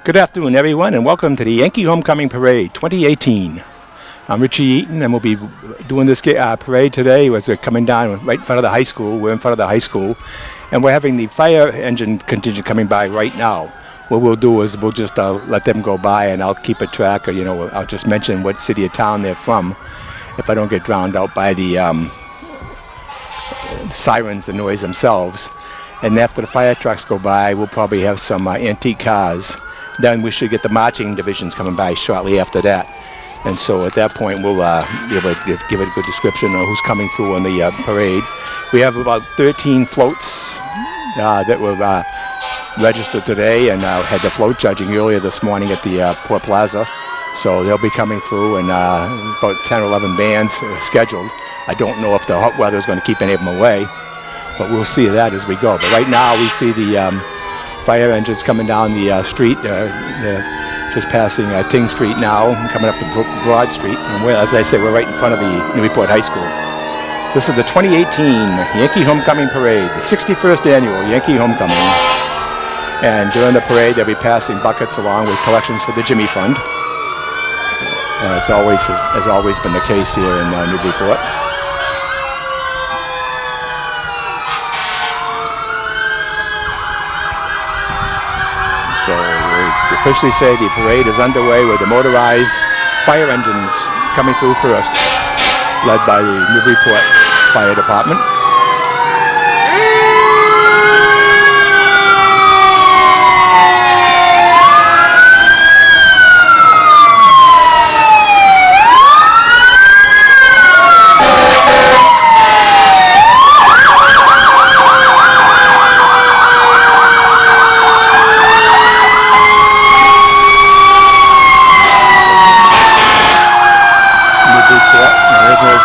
Good afternoon, everyone, and welcome to the Yankee Homecoming Parade 2018. I'm Richie Eaton, and we'll be doing this parade today as we're coming down right in front of the high school. We're in front of the high school, and we're having the fire engine contingent coming by right now. What we'll do is we'll just let them go by, and I'll keep a track, or I'll just mention what city or town they're from, if I don't get drowned out by the sirens, the noise themselves. And after the fire trucks go by, we'll probably have some antique cars. Then we should get the marching divisions coming by shortly after that. And so at that point, we'll be able to give it a good description of who's coming through on the parade. We have about 13 floats that were registered today, and had the float judging earlier this morning at the Port Plaza. So they'll be coming through, and about 10 or 11 bands scheduled. I don't know if the hot weather is going to keep any of them away, but we'll see that as we go. But right now, we see the fire engines coming down the street. They're just passing Ting Street now, and coming up to Broad Street. And as I say, we're right in front of the Newburyport High School. This is the 2018 Yankee Homecoming Parade, the 61st annual Yankee Homecoming. And during the parade, they'll be passing buckets along with collections for the Jimmy Fund. As always has always been the case here in Newburyport. So we officially say the parade is underway with the motorized fire engines coming through first, led by the Newburyport Fire Department.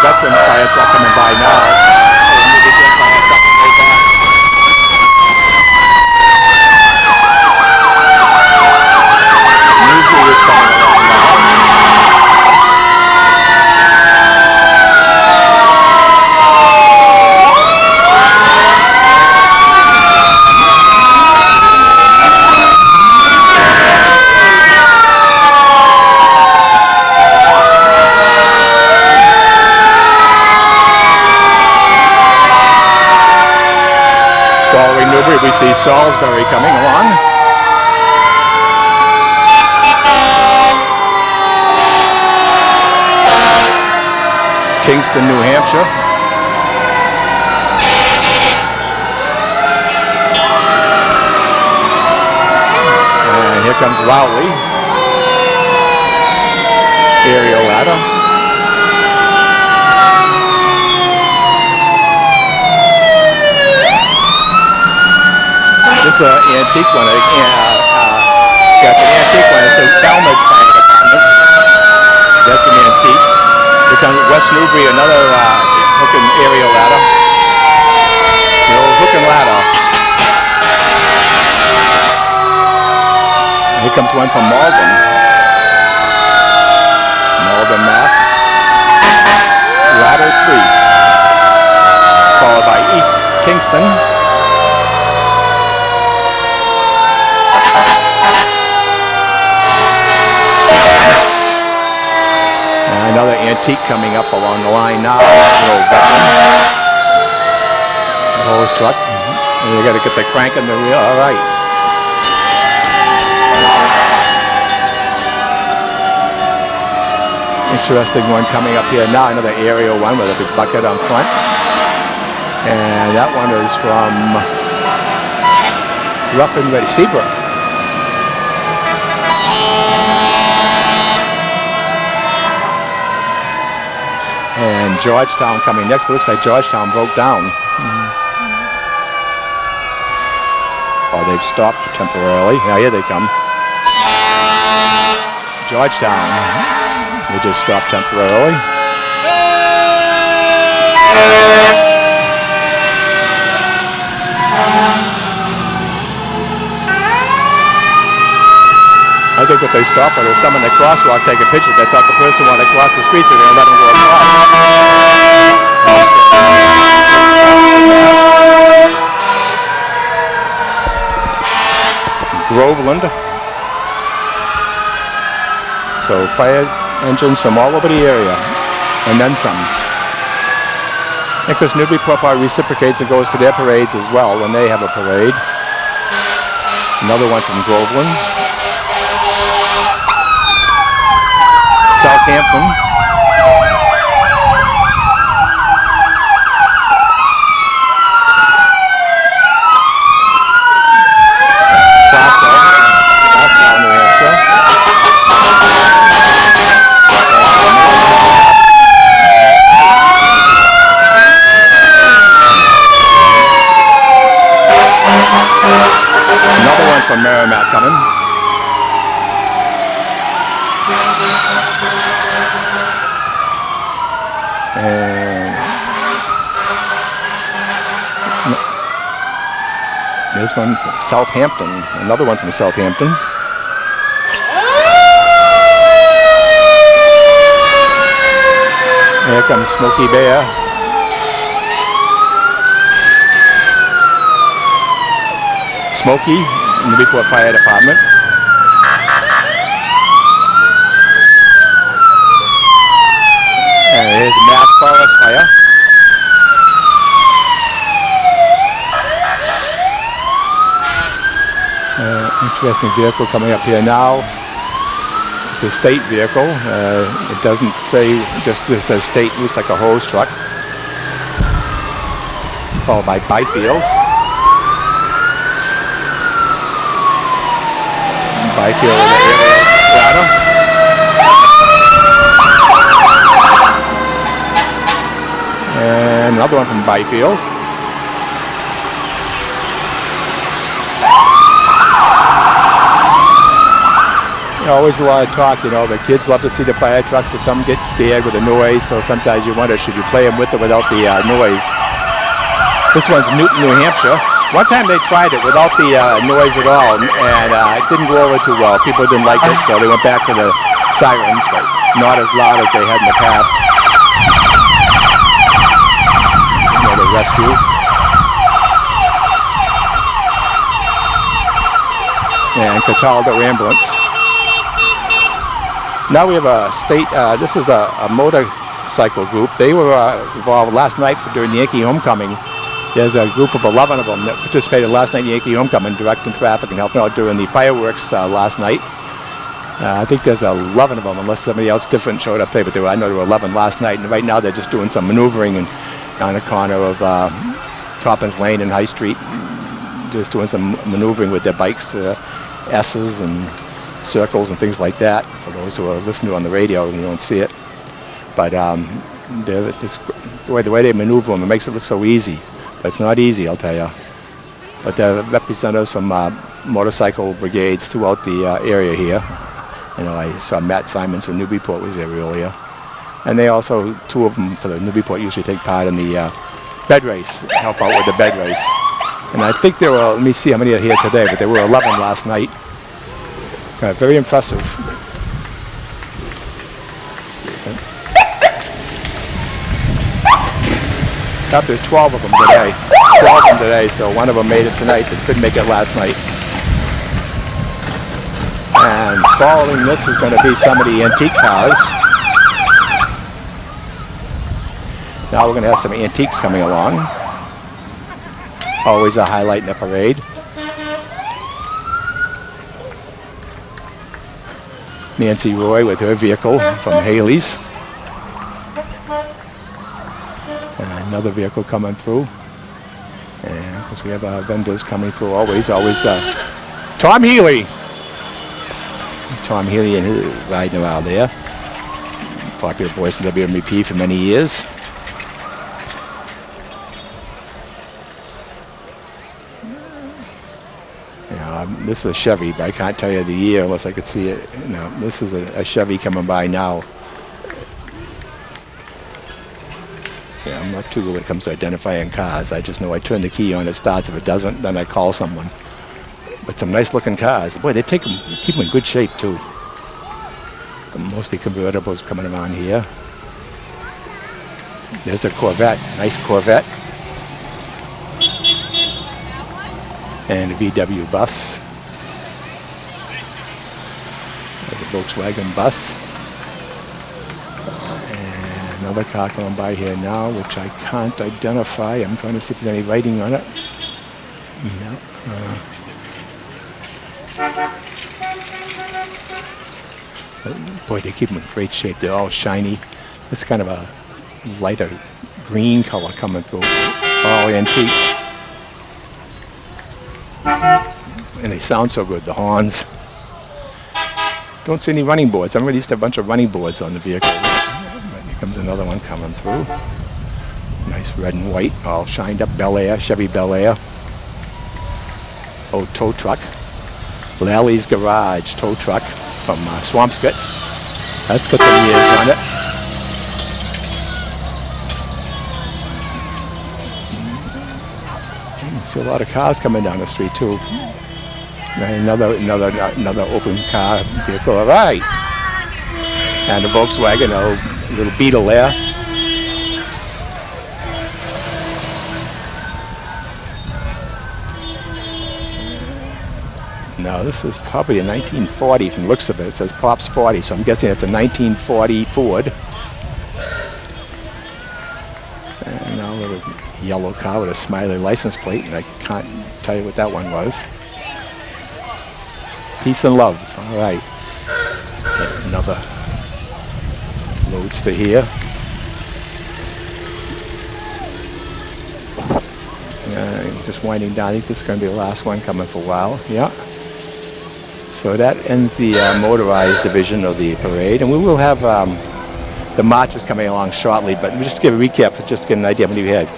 Veteran fire truck coming by now. Usually is coming along now. Following Newbury, we see Salisbury coming along. Kingston, New Hampshire. And here comes Rowley. Aerial ladder. This is an antique one. Got an antique one. It says Talmadge Fire Department. That's an antique. Here comes West Newbury, another hook and aerial ladder. The old hook and ladder. And here comes one from Malden. Malden, Mass. Ladder 3. Followed by East Kingston. Another antique coming up along the line now. Old veteran. Hose truck. And you got to get the crank in the wheel. All right. Interesting one coming up here now. Another aerial one with a big bucket on front. And that one is from Rough and Ready, Seabrook. And Georgetown coming next, but looks like Georgetown broke down. Oh, they've stopped temporarily. Yeah, here they come. Georgetown. They just stopped temporarily. I think what they stopped was someone in the crosswalk taking pictures. They thought the person wanted to cross the street, so they were going to let them go across. Groveland. So fire engines from all over the area, and then some. And of course, Newburyport probably reciprocates and goes to their parades as well when they have a parade. Another one from Groveland. Southampton. From Merrimack coming. And there's one from Southampton, another one from Southampton. Here comes Smokey Bear. Smokey. Newburyport Fire Department. And here's the Mass Forest Fire. Interesting vehicle coming up here now. It's a state vehicle. It doesn't say, just says state, looks like a hose truck. Followed by Byfield. Byfield in the area. And another one from Byfield. Always a lot of talk, you know, the kids love to see the fire truck, but some get scared with the noise, so sometimes you wonder, should you play them with or without the noise? This one's Newton, New Hampshire. One time they tried it without the noise at all, and it didn't go over too well. People didn't like it, so they went back to the sirens, but not as loud as they had in the past. Another rescue. And Cataldo Ambulance. Now we have a state, this is a motorcycle group. They were involved last night during the Yankee Homecoming. There's a group of 11 of them that participated last night in Yankee Homecoming, directing traffic and helping out during the fireworks last night. I think there's 11 of them, unless somebody else different showed up there, but I know there were 11 last night, and right now they're just doing some maneuvering on the corner of Toppins Lane and High Street, just doing some maneuvering with their bikes, S's and circles and things like that. For those who are listening on the radio, you don't see it. But the way they maneuver them, it makes it look so easy. But it's not easy, I'll tell you. But there are representatives from motorcycle brigades throughout the area here. You know, I saw Matt Simons from Newburyport was there earlier. And they also, two of them for the Newburyport usually take part in the bed race, help out with the bed race. And I think there were, let me see how many are here today, but there were 11 last night. Very impressive. Yep, there's 12 of them today. 12 of them today, so one of them made it tonight that couldn't make it last night. And following this is going to be some of the antique cars. Now we're going to have some antiques coming along. Always a highlight in the parade. Nancy Roy with her vehicle from Haley's. And another vehicle coming through. And of course we have our vendors coming through always. Tom Healy. Tom Healy and his riding around there. Popular voice in WMEP for many years. This is a Chevy, but I can't tell you the year unless I could see it. No, this is a Chevy coming by now. Yeah, I'm not too good when it comes to identifying cars. I just know I turn the key on, it starts. If it doesn't, then I call someone. But some nice looking cars. Boy, they keep them in good shape too. Mostly convertibles coming around here. There's a Corvette, nice Corvette. And a VW bus. Volkswagen bus. And another car going by here now, which I can't identify. I'm trying to see if there's any writing on it. No. Boy, they keep them in great shape. They're all shiny. It's kind of a lighter green color coming through. All antique. And they sound so good, the horns. Don't see any running boards. Everybody used to have a bunch of running boards on the vehicle. Here comes another one coming through. Nice red and white, all shined up. Bel Air, Chevy Bel Air. Old tow truck. Lally's Garage tow truck from Swampscott. That's got some years on it. See a lot of cars coming down the street too. And another open car vehicle. All right. And a Volkswagen, a little Beetle there. No, this is probably a 1940 from the looks of it. It says Pops 40, so I'm guessing it's a 1940 Ford. And now a little yellow car with a smiley license plate, and I can't tell you what that one was. Peace and love. All right. Another Roadster here. Just winding down. I think this is going to be the last one coming for a while. Yeah. So that ends the motorized division of the parade, and we will have the marches coming along shortly. But just to give a recap, just to get an idea of what we had.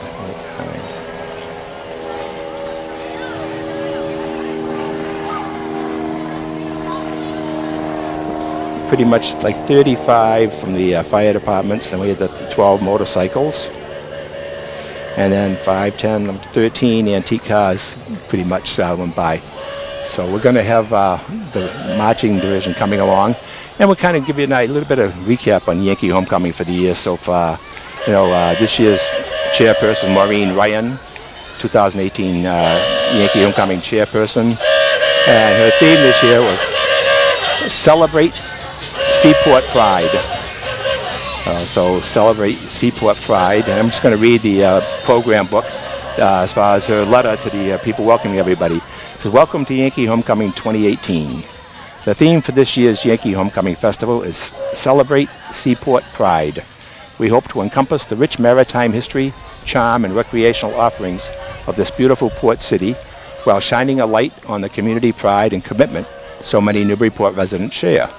Pretty much like 35 from the fire departments, then we had the 12 motorcycles, and then 5, 10, 13 antique cars pretty much went by. So we're going to have the marching division coming along, and we'll kind of give you a little bit of recap on Yankee Homecoming for the year so far. You know, this year's chairperson, Maureen Ryan, 2018 Yankee Homecoming chairperson, and her theme this year was Celebrate Seaport Pride. So celebrate Seaport Pride, and I'm just going to read the program book as far as her letter to the people welcoming everybody. It says, welcome to Yankee Homecoming 2018. The theme for this year's Yankee Homecoming Festival is Celebrate Seaport Pride. We hope to encompass the rich maritime history, charm, and recreational offerings of this beautiful port city while shining a light on the community pride and commitment so many Newburyport residents share.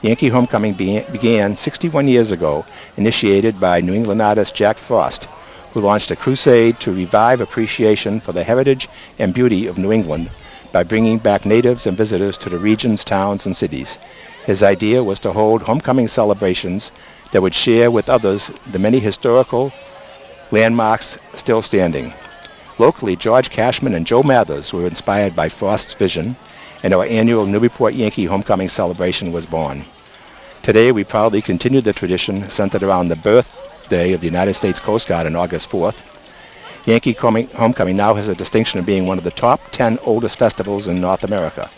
Yankee Homecoming began 61 years ago, initiated by New England artist Jack Frost, who launched a crusade to revive appreciation for the heritage and beauty of New England by bringing back natives and visitors to the region's towns and cities. His idea was to hold homecoming celebrations that would share with others the many historical landmarks still standing. Locally, George Cashman and Joe Mathers were inspired by Frost's vision, and our annual Newburyport Yankee Homecoming celebration was born. Today, we proudly continue the tradition centered around the birthday of the United States Coast Guard on August 4th. Yankee Homecoming now has the distinction of being one of the top 10 oldest festivals in North America.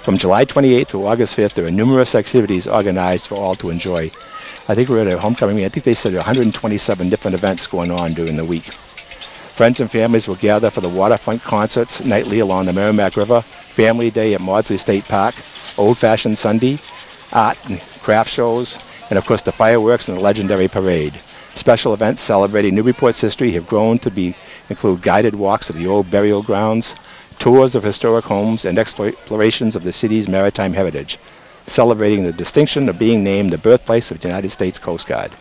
From July 28th to August 5th, there are numerous activities organized for all to enjoy. I think we're at a homecoming. I think they said 127 different events going on during the week. Friends and families will gather for the waterfront concerts nightly along the Merrimack River, Family Day at Maudsley State Park, Old Fashioned Sunday, art and craft shows, and of course the fireworks and the legendary parade. Special events celebrating Newburyport's history have grown to include guided walks of the old burial grounds, tours of historic homes, and explorations of the city's maritime heritage, celebrating the distinction of being named the birthplace of the United States Coast Guard.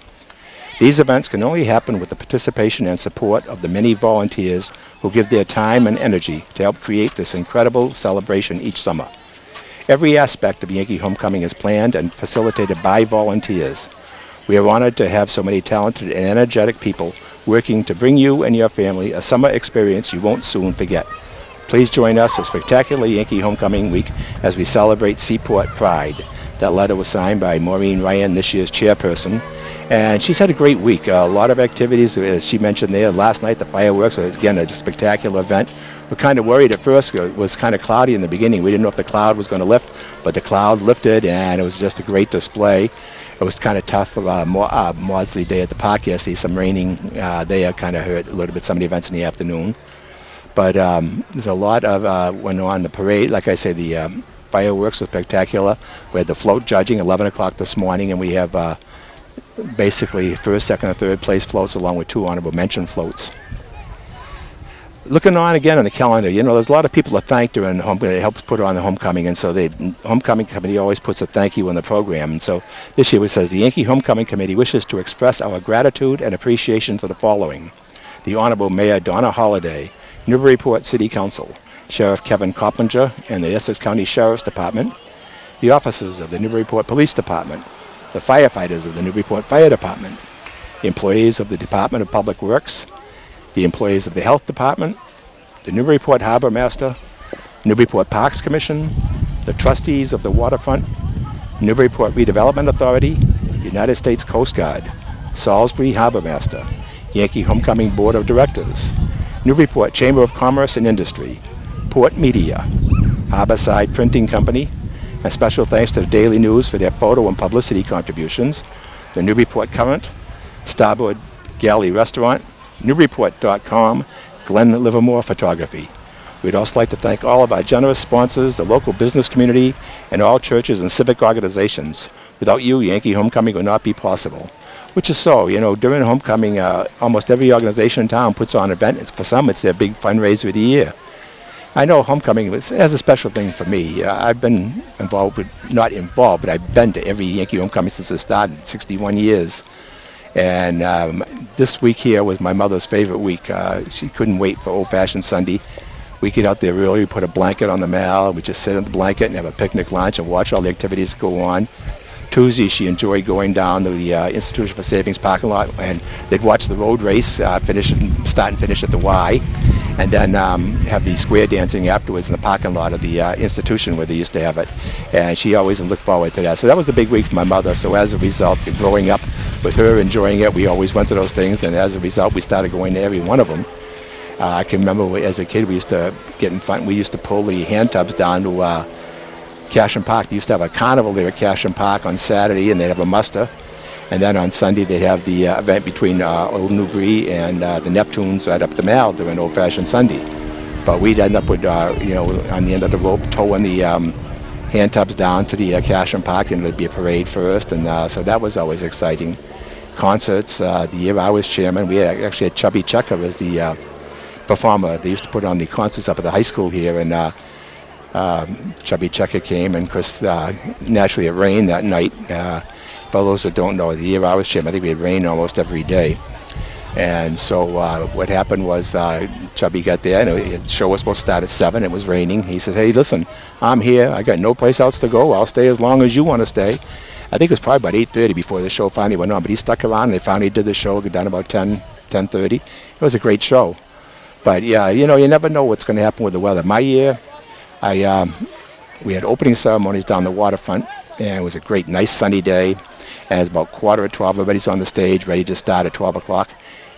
These events can only happen with the participation and support of the many volunteers who give their time and energy to help create this incredible celebration each summer. Every aspect of Yankee Homecoming is planned and facilitated by volunteers. We are honored to have so many talented and energetic people working to bring you and your family a summer experience you won't soon forget. Please join us for spectacular Yankee Homecoming week as we celebrate Seaport Pride. That letter was signed by Maureen Ryan, this year's chairperson, And she's had a great week. A lot of activities, as she mentioned there. Last night, the fireworks, again, a spectacular event. We're kind of worried at first. It was kind of cloudy in the beginning. We didn't know if the cloud was going to lift, but the cloud lifted, and it was just a great display. It was kind of tough for Maudsley Day at the park yesterday. Some raining there kind of hurt a little bit some of the events in the afternoon. But there's a lot of went on. The parade, like I say, the fireworks were spectacular. We had the float judging 11 o'clock this morning, and we have basically first, second, and third place floats along with 2 honorable mention floats. Looking on again on the calendar, there's a lot of people to thank during homecoming. It helps put on the homecoming, and so the homecoming committee always puts a thank you on the program. And so this year it says the Yankee Homecoming Committee wishes to express our gratitude and appreciation for the following: the Honorable Mayor Donna Holliday, Newburyport City Council, Sheriff Kevin Coppinger and the Essex County Sheriff's Department, the officers of the Newburyport Police Department, the firefighters of the Newburyport Fire Department, the employees of the Department of Public Works, the employees of the Health Department, the Newburyport Harbor Master, Newburyport Parks Commission, the trustees of the Waterfront, Newburyport Redevelopment Authority, United States Coast Guard, Salisbury Harbor Master, Yankee Homecoming Board of Directors, Newburyport Chamber of Commerce and Industry, Port Media, Harborside Printing Company, and special thanks to the Daily News for their photo and publicity contributions, the Newburyport Current, Starboard Galley Restaurant, Newburyport.com, Glenn Livermore Photography. We'd also like to thank all of our generous sponsors, the local business community, and all churches and civic organizations. Without you, Yankee Homecoming would not be possible. Which is so, during homecoming, almost every organization in town puts on an event. For some, it's their big fundraiser of the year. I know homecoming has a special thing for me. I've been not involved, but I've been to every Yankee homecoming since it started, 61 years. And this week here was my mother's favorite week. She couldn't wait for old-fashioned Sunday. We get out there early, we put a blanket on the mall, we just sit on the blanket and have a picnic lunch and watch all the activities go on. Tuesday, she enjoyed going down to the Institution for Savings parking lot, and they'd watch the road race, start and finish at the Y, and then have the square dancing afterwards in the parking lot of the institution where they used to have it. And she always looked forward to that. So that was a big week for my mother. So as a result, growing up with her enjoying it, we always went to those things, and as a result, we started going to every one of them. I can remember as a kid, we used to get in front. We used to pull the hand tubs down to Cashin Park. They used to have a carnival there at Cashin Park on Saturday, and they'd have a muster. And then on Sunday, they'd have the event between Old Newbury and the Neptunes right up the Mall during Old Fashioned Sunday. But we'd end up with, on the end of the rope, towing the hand tubs down to the Cashin Park, and there'd be a parade first. And so that was always exciting. Concerts, the year I was chairman, we actually had Chubby Checker as the performer. They used to put on the concerts up at the high school here, and Chubby Checker came, and of course, naturally it rained that night. For those that don't know, the year I was chairman, I think we had rain almost every day. And so what happened was Chubby got there, and the show was supposed to start at 7. It was raining. He says, "Hey, listen, I'm here. I got no place else to go. I'll stay as long as you want to stay." I think it was probably about 8:30 before the show finally went on, but he stuck around, and they finally did the show. Got done about 10:30. It was a great show. But yeah, you never know what's going to happen with the weather. My year, we had opening ceremonies down the waterfront, and it was a great, nice sunny day. And it's about 11:45. Everybody's on the stage, ready to start at 12 o'clock.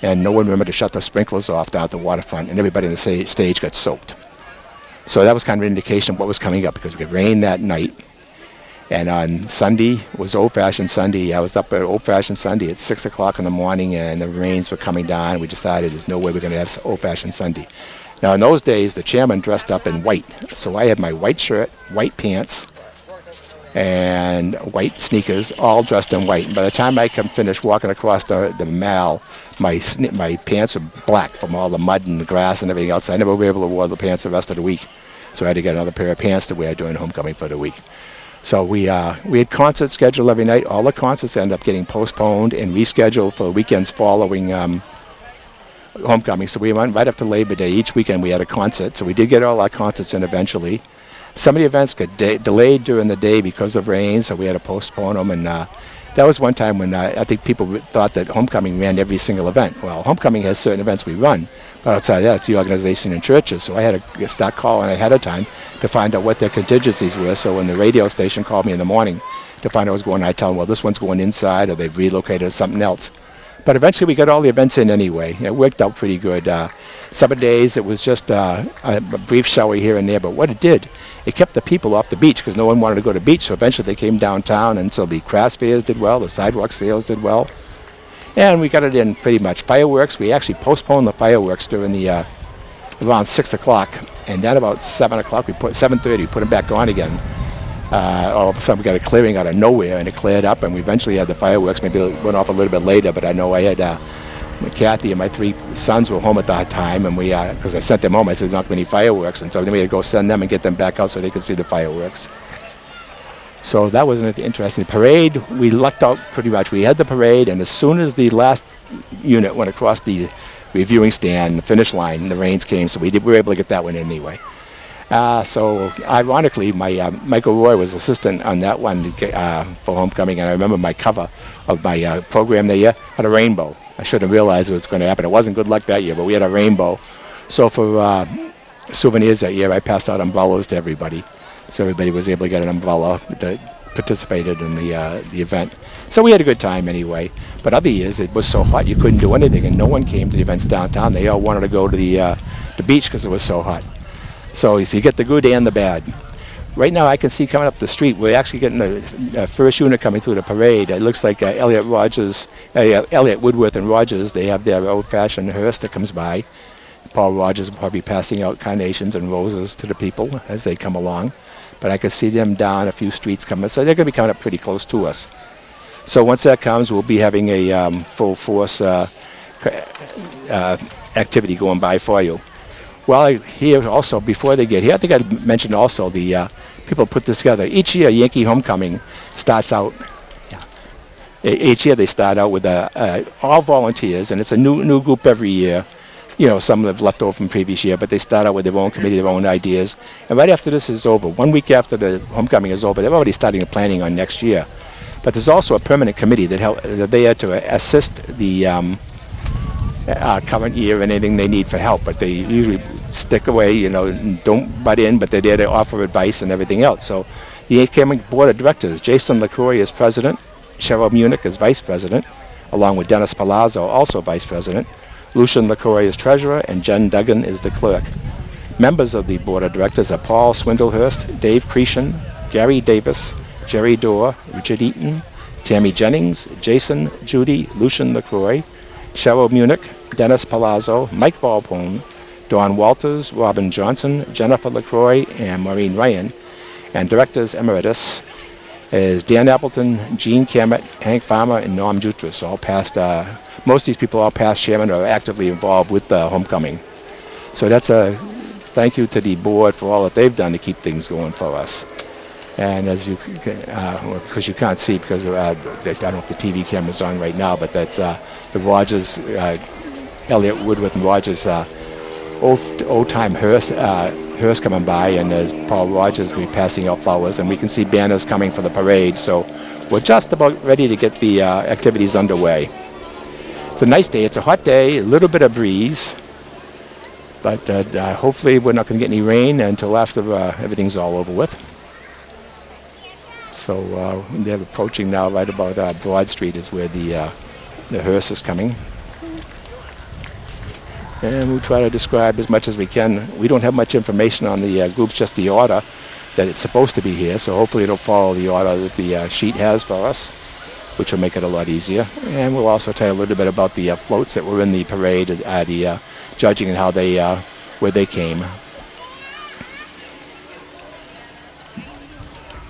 And no one remembered to shut the sprinklers off down at the waterfront, and everybody on the stage got soaked. So that was kind of an indication of what was coming up, because it could rain that night. And on Sunday was Old Fashioned Sunday. I was up at Old Fashioned Sunday at 6 o'clock in the morning, and the rains were coming down. We decided there's no way we're going to have Old Fashioned Sunday. Now, in those days, the chairman dressed up in white. So I had my white shirt, white pants, and white sneakers, all dressed in white. And by the time I finished walking across the mall, my pants were black from all the mud and the grass and everything else. I never were able to wear the pants the rest of the week. So I had to get another pair of pants to wear during homecoming for the week. So we had concerts scheduled every night. All the concerts ended up getting postponed and rescheduled for the weekends following homecoming. So we went right up to Labor Day. Each weekend we had a concert. So we did get all our concerts in eventually. Some of the events got delayed during the day because of rain, so we had to postpone them. And that was one time when I think people thought that homecoming ran every single event. Well, homecoming has certain events we run, but outside of that, it's the organization and churches. So I had to start calling ahead of time to find out what their contingencies were. So when the radio station called me in the morning to find out what's going on. I tell them, well, this one's going inside, or they've relocated to something else. But eventually we got all the events in anyway. It worked out pretty good. Some days it was just a brief shower here and there, but what it did, it kept the people off the beach because no one wanted to go to the beach, so eventually they came downtown, and so the craft fairs did well, the sidewalk sales did well, and we got it in pretty much. Fireworks, we actually postponed the fireworks during the around 6 o'clock, and then about 7 o'clock, 7:30, we put them back on again. All of a sudden we got a clearing out of nowhere, and it cleared up, and we eventually had the fireworks. Maybe it went off a little bit later, but I know I had Kathy and my 3 sons were home at that time, and we, because I sent them home, I said there's not going to be fireworks, and so then we had to go send them and get them back out so they could see the fireworks. So that was an interesting parade. We lucked out pretty much. We had the parade, and as soon as the last unit went across the reviewing stand, the finish line, the rains came, so we were able to get that one anyway. So ironically, my Michael Roy was assistant on that one for homecoming, and I remember my cover of my program that year had a rainbow. I should have realized it was going to happen. It wasn't good luck that year, but we had a rainbow. So for souvenirs that year, I passed out umbrellas to everybody, so everybody was able to get an umbrella that participated in the event. So we had a good time anyway. But other years, it was so hot you couldn't do anything, and no one came to the events downtown. They all wanted to go to the beach because it was so hot. So you get the good and the bad. Right now I can see coming up the street, we're actually getting the first unit coming through the parade. It looks like Elliott Woodworth and Rogers, they have their old-fashioned hearse that comes by. Paul Rogers will probably be passing out carnations and roses to the people as they come along. But I can see them down a few streets coming, so they're going to be coming up pretty close to us. So once that comes, we'll be having a full force activity going by for you. Well, here also, before they get here, I think I mentioned also the people put this together. Each year, Yankee Homecoming starts out, each year they start out with all volunteers, and it's a new group every year. You know, some have left over from previous year, but they start out with their own committee, their own ideas. And right after this is over, 1 week after the homecoming is over, they're already starting the planning on next year. But there's also a permanent committee that they are to assist the current year and anything they need for help, but they usually stick away, you know, and don't butt in, but they're there to offer advice and everything else. So the Yankee Homecoming Board of Directors, Jason LaCroix is president, Cheryl Munich is vice president, along with Dennis Palazzo, also vice president. Lucian LaCroix is treasurer, and Jen Duggan is the clerk. Members of the board of directors are Paul Swindlehurst, Dave Cretion, Gary Davis, Jerry Dorr, Richard Eaton, Tammy Jennings, Jason, Judy, Lucian LaCroix, Cheryl Munich, Dennis Palazzo, Mike Volpone, Dawn Walters, Robin Johnson, Jennifer LaCroix, and Maureen Ryan. And directors emeritus is Dan Appleton, Gene Cammett, Hank Farmer, and Norm Jutras, all past, most of these people are past chairman or actively involved with the homecoming. So that's a thank you to the board for all that they've done to keep things going for us. And as you, because you can't see because I don't know if the TV camera's on right now, but that's the Rogers, Elliott Woodworth and Rogers old-time hearse coming by, and as Paul Rogers will be passing out flowers, and we can see banners coming for the parade. So we're just about ready to get the activities underway. It's a nice day. It's a hot day, a little bit of breeze, but hopefully we're not going to get any rain until after everything's all over with. So they're approaching now right about Broad Street is where the hearse is coming. And we'll try to describe as much as we can. We don't have much information on the groups, just the order that it's supposed to be here. So hopefully it'll follow the order that the sheet has for us, which will make it a lot easier. And we'll also tell you a little bit about the floats that were in the parade, the judging and how they, where they came.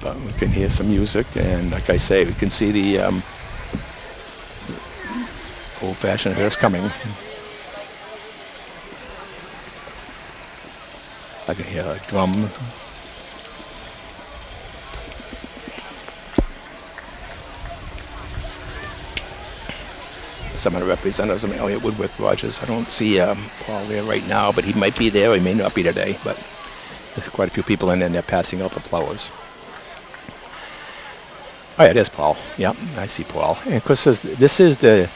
But we can hear some music, and like I say, we can see the old-fashioned hearse coming. I can hear a drum. Some of the representatives of Elliott Woodworth Rogers. I don't see Paul there right now, but he might be there. He may not be today, but there's quite a few people in there, and they're passing out the flowers. Oh yeah, there's Paul. Yeah, I see Paul. And of course, this is the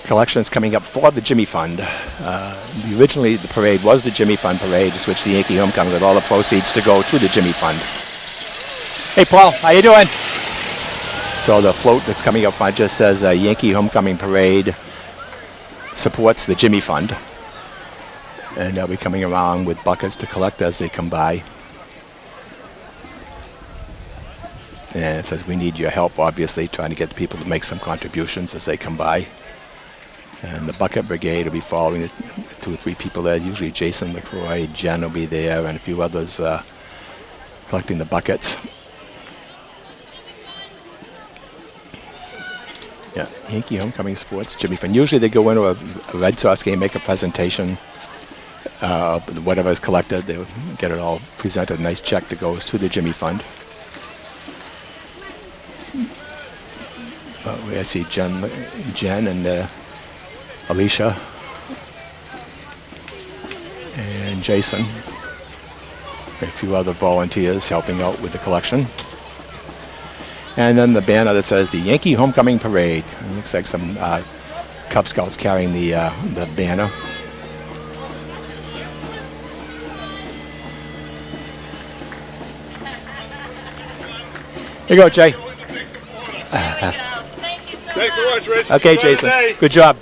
collection that's coming up for the Jimmy Fund. Originally, the parade was the Jimmy Fund parade, to switch the Yankee Homecoming with all the proceeds to go to the Jimmy Fund. Hey, Paul, how you doing? So the float that's coming up front just says Yankee Homecoming Parade supports the Jimmy Fund. And they'll be coming around with buckets to collect as they come by. And it says we need your help, obviously, trying to get the people to make some contributions as they come by. And the bucket brigade will be following the 2 or 3 people there. Usually Jason LaCroix, Jen will be there, and a few others collecting the buckets. Yeah, Yankee Homecoming Sports, Jimmy Fund. Usually they go into a Red Sox game, make a presentation. Whatever is collected, they get it all presented, a nice check that goes to the Jimmy Fund. I see Jen and Alicia and Jason, a few other volunteers helping out with the collection. And then the banner that says the Yankee Homecoming Parade. It looks like some Cub Scouts carrying the banner. Here you go, Jay. Thank you so Thanks so much, Rich. Okay, Jason. Good job.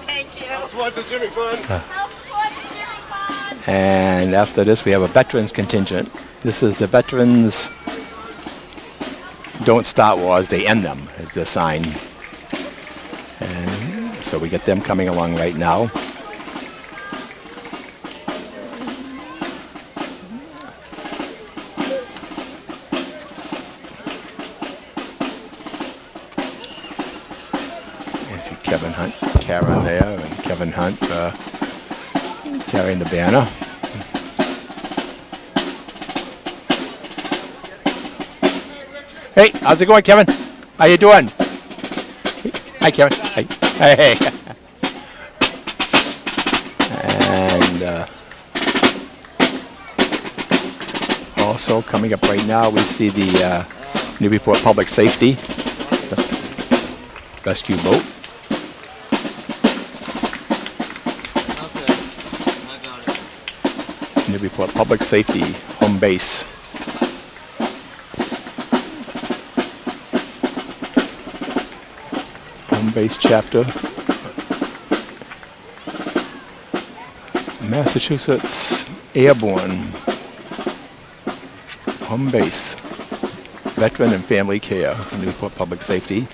Thank you. Help support the Jimmy Fund. Help support the Jimmy Fund. And after this, we have a veterans contingent. This is the veterans don't start wars, they end them, is the sign. And so we get them coming along right now. Kevin Hunt, Karen there, and Kevin Hunt carrying the banner. Hey, how's it going, Kevin? How you doing? Hi, Kevin. Hey. Hey. And also coming up right now, we see the Newburyport Public Safety rescue boat. Newburyport Public Safety Home Base. Home Base chapter. Massachusetts Airborne Home Base. Veteran and Family Care. Newburyport Public Safety.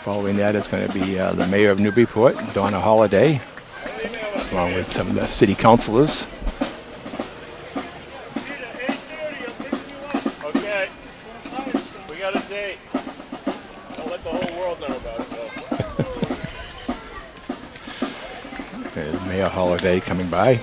Following that is going to be the Mayor of Newburyport, Donna Holliday, along with some of the city councilors. Okay. We got a date. Don't let the whole world know about it, though. There's Mayor Holliday coming by.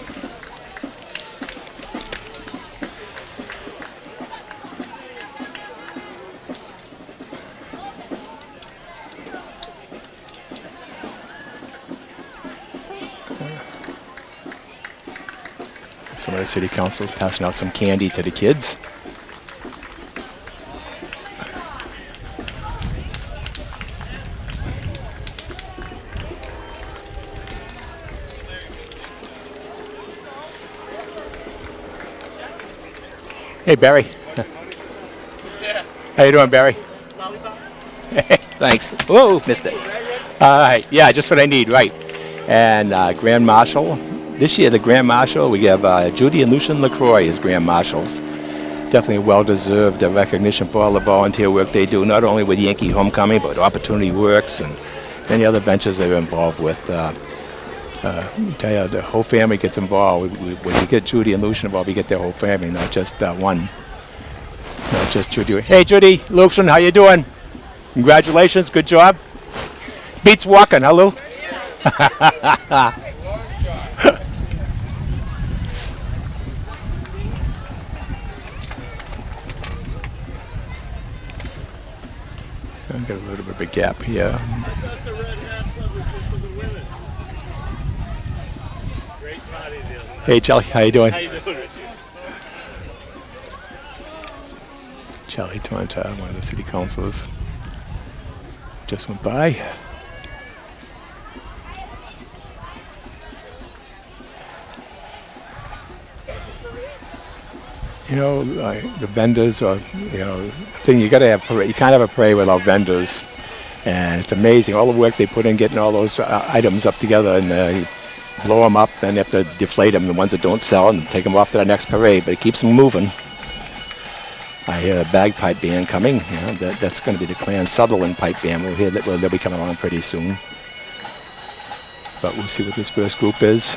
Some of the city councils passing out some candy to the kids. Hey, Barry. Yeah. How you doing, Barry? Thanks. Whoa, missed it. All right. Yeah, just what I need, right. And Grand Marshal. This year, the Grand Marshal, we have Judy and Lucian LaCroix as Grand Marshals. Definitely well-deserved recognition for all the volunteer work they do, not only with Yankee Homecoming, but Opportunity Works and many other ventures they're involved with. Tell you, the whole family gets involved. When we get Judy and Lucian involved, we get their whole family, not just one. Not just Judy. Hey, Judy, Lucian, how you doing? Congratulations, good job. Beats walking, huh, Lou? I've got a little bit of a gap here. I thought the Red Hat Club was just for the women. Great party the other night. Hey, Charlie, how you doing? How you doing, Richie? Charlie Torrenta, one of the city councilors, just went by. You know, the vendors are, you know, thing you got to have. You can't have a parade without vendors, and it's amazing all the work they put in getting all those items up together, and you blow them up, then you have to deflate them, the ones that don't sell, and take them off to the next parade. But it keeps them moving. I hear a bagpipe band coming. You know, that's going to be the Clan Sutherland pipe band. We'll hear that. Well, they'll be coming along pretty soon. But we'll see what this first group is.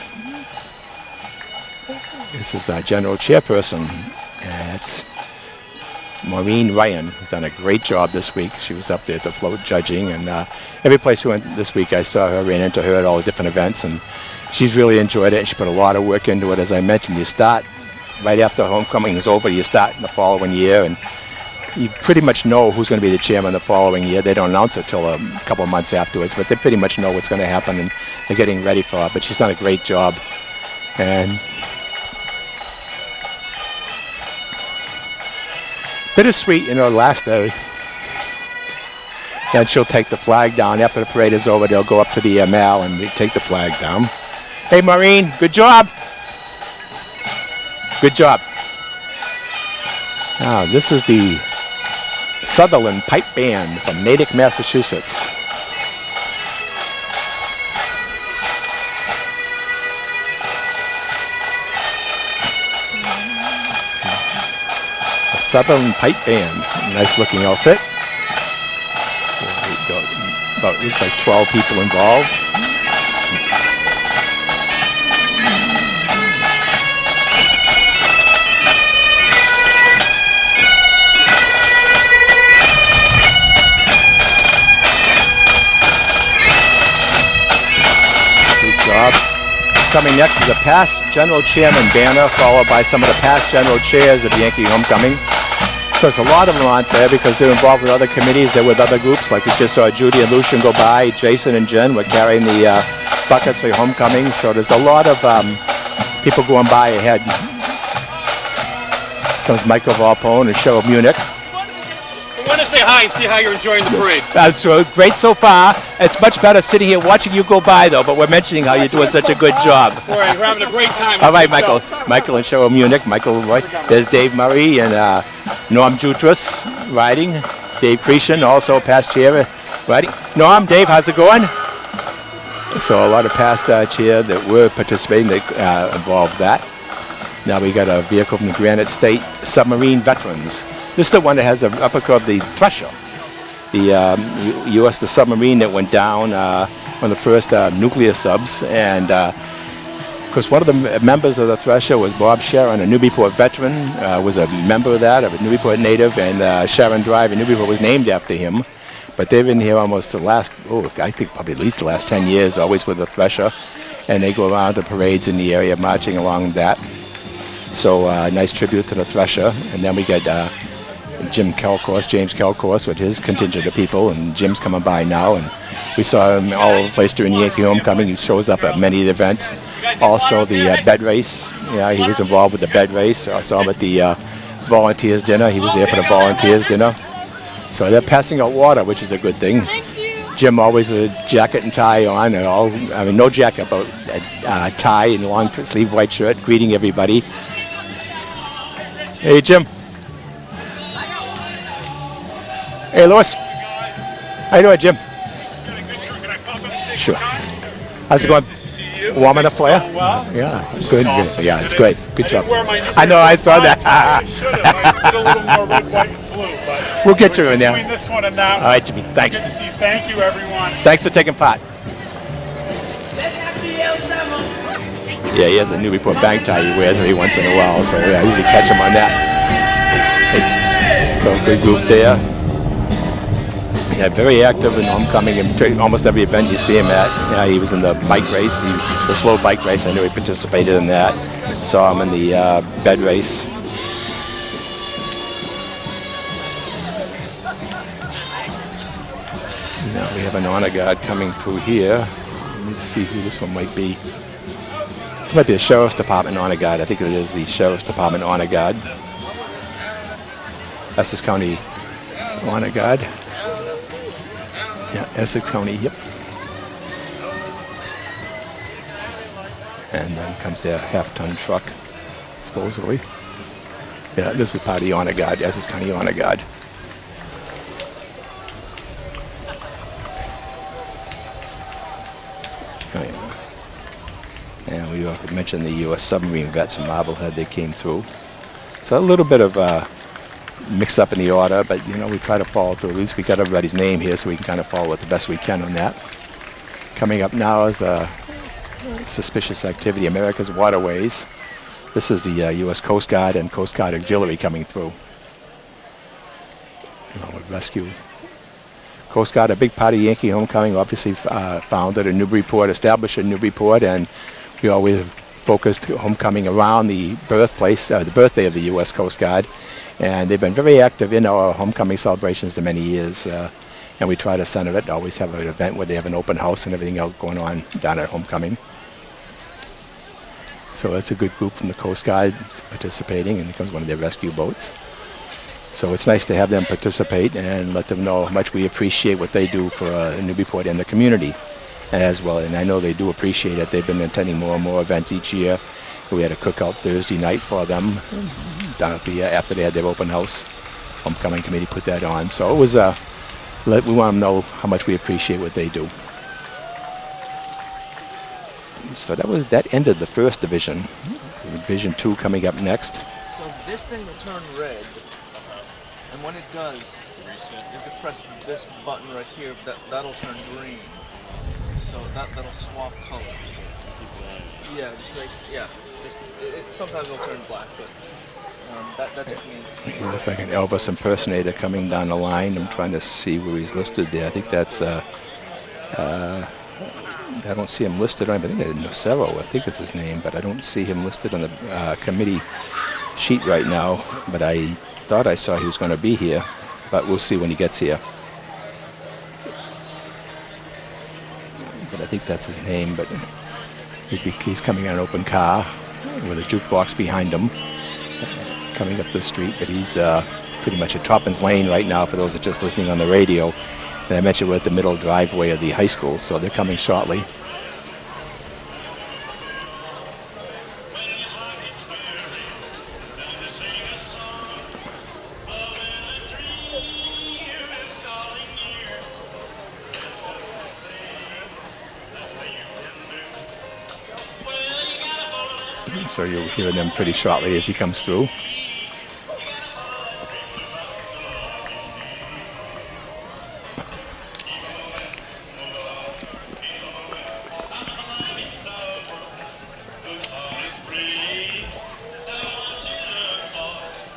This is our general chairperson. It's Maureen Ryan, who's done a great job this week. She was up there at the float judging, and every place we went this week, I saw her, ran into her at all the different events, and she's really enjoyed it, and she put a lot of work into it. As I mentioned, you start right after homecoming is over, you start in the following year, and you pretty much know who's going to be the chairman the following year. They don't announce it till a couple of months afterwards, but they pretty much know what's going to happen, and they're getting ready for it. But she's done a great job, and bittersweet, you know, last day. Then she'll take the flag down. After the parade is over, they'll go up to the mall and take the flag down. Hey, Maureen, good job. Good job. Now, this is the Sutherland Pipe Band from Natick, Massachusetts. Sutherland Pipe Band. Nice looking outfit. About, looks like 12 people involved. Good job. Coming next is a past General Chairman banner, followed by some of the past General Chairs of Yankee Homecoming. There's a lot of them aren't there because they're involved with other committees. They're with other groups, like we just saw Judy and Lucian go by. Jason and Jen were carrying the buckets for homecoming. So there's a lot of people going by ahead. Comes Michael Valpone and Cheryl Munich. I want to say hi and see how you're enjoying the parade. That's great so far. It's much better sitting here watching you go by, though, but we're mentioning how you're doing such a good job. Boy, you're having a great time. All right, Michael. Michael and Cheryl Munich. Michael Roy. There's Dave Murray and Norm Jutras riding. Dave Cretion, also past chair riding. Norm, Dave, how's it going? So a lot of past chair that were participating that involved that. Now we got a vehicle from the Granite State Submarine Veterans. This is the one that has a replica of the Thresher, the the submarine that went down, one of the first nuclear subs. And of course, one of the members of the Thresher was Bob Sharon, a Newburyport veteran, was a member of that, of a Newburyport native, and Sharon Drive in Newburyport was named after him. But they've been here almost the last, I think probably at least the last 10 years, always with the Thresher. And they go around to parades in the area, marching along that. So nice tribute to the Thresher. And then we get James Kelcourse with his contingent of people, and Jim's coming by now, and we saw him all over the place during Yankee Homecoming. He shows up at many events. Also the bed race, yeah, he was involved with the bed race. I saw him at the volunteers dinner. He was there for the volunteers dinner. So they're passing out water, which is a good thing. Jim always with a jacket and tie on, and all, I mean no jacket, but a tie and long sleeve white shirt, greeting everybody. Hey Jim. Hey, Louis. How you doing, Jim? Sure. How's it going? Warming the flare? Well, yeah, good. Awesome. Yeah, it's great. Good job. I know, I saw that. I should have. I did a little more red, white, and blue, but we'll get you in there. Between this one and that one. All right, Jimmy. Thanks. Good to see you. Thank you, everyone. Thanks for taking part. Yeah, he has a Newburyport bank tie he wears every once in a while, so yeah, I usually catch him on that. So good group there. Yeah, very active in homecoming, and almost every event you see him at. Yeah, he was in the bike race, the slow bike race. I knew he participated in that. Saw him in the bed race. Now we have an honor guard coming through here. Let me see who this one might be. This might be the Sheriff's Department honor guard. I think it is the Sheriff's Department honor guard. Essex County honor guard. Yeah, Essex County, yep. And then comes their half-ton truck, supposedly. Yeah, this is part of the honor guard. This is kind of the honor guard. Oh, yeah. And we mentioned the U.S. submarine vets from Marblehead. They came through. So a little bit of mix up in the order, but you know, we try to follow through. At least we got everybody's name here, so we can kind of follow it the best we can on that. Coming up now is the suspicious activity, America's Waterways. This is the U.S. Coast Guard and Coast Guard Auxiliary coming through. With rescue. Coast Guard, a big part of Yankee Homecoming, obviously founded in Newburyport, established in Newburyport, and we always focused homecoming around the birthplace, the birthday of the U.S. Coast Guard. And they've been very active in our homecoming celebrations for many years. And we try to center it, always have an event where they have an open house and everything else going on down at homecoming. So that's a good group from the Coast Guard participating, and it comes one of their rescue boats. So it's nice to have them participate and let them know how much we appreciate what they do for Newburyport and the community as well. And I know they do appreciate it. They've been attending more and more events each year. We had a cookout Thursday night for them down at the after they had their open house. Homecoming committee put that on. So it was we want them to know how much we appreciate what they do. So that ended the first division. Division 2 coming up next. So this thing will turn red, and when it does, you have to press this button right here. That'll turn green. So that'll swap colors. Yeah, just make sometimes it'll turn black, but that just means. He looks like an Elvis impersonator coming down the line. I'm trying to see where he's listed there. I think that's I don't see him listed on. I think Nocero, I think is his name, but I don't see him listed on the committee sheet right now. But I thought I saw he was going to be here, but we'll see when he gets here. But I think that's his name. But he's coming on an open car with a jukebox behind him, coming up the street. But he's pretty much at Toppin's Lane right now for those that are just listening on the radio. And I mentioned we're at the middle driveway of the high school, so they're coming shortly. So you'll hear them pretty shortly as he comes through.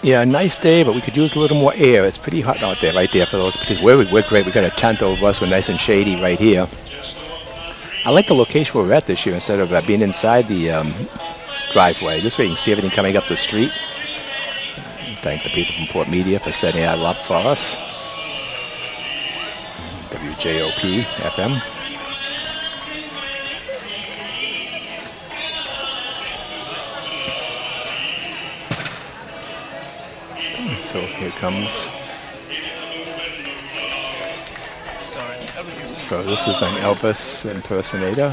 Yeah, a nice day, but we could use a little more air. It's pretty hot out there, right there for those. We're great. We got a tent over us. We're nice and shady right here. I like the location we're at this year instead of being inside the driveway. This way you can see everything coming up the street. Thank the people from Port Media for setting that up for us. WJOP FM. So here comes. So this is an Elvis impersonator.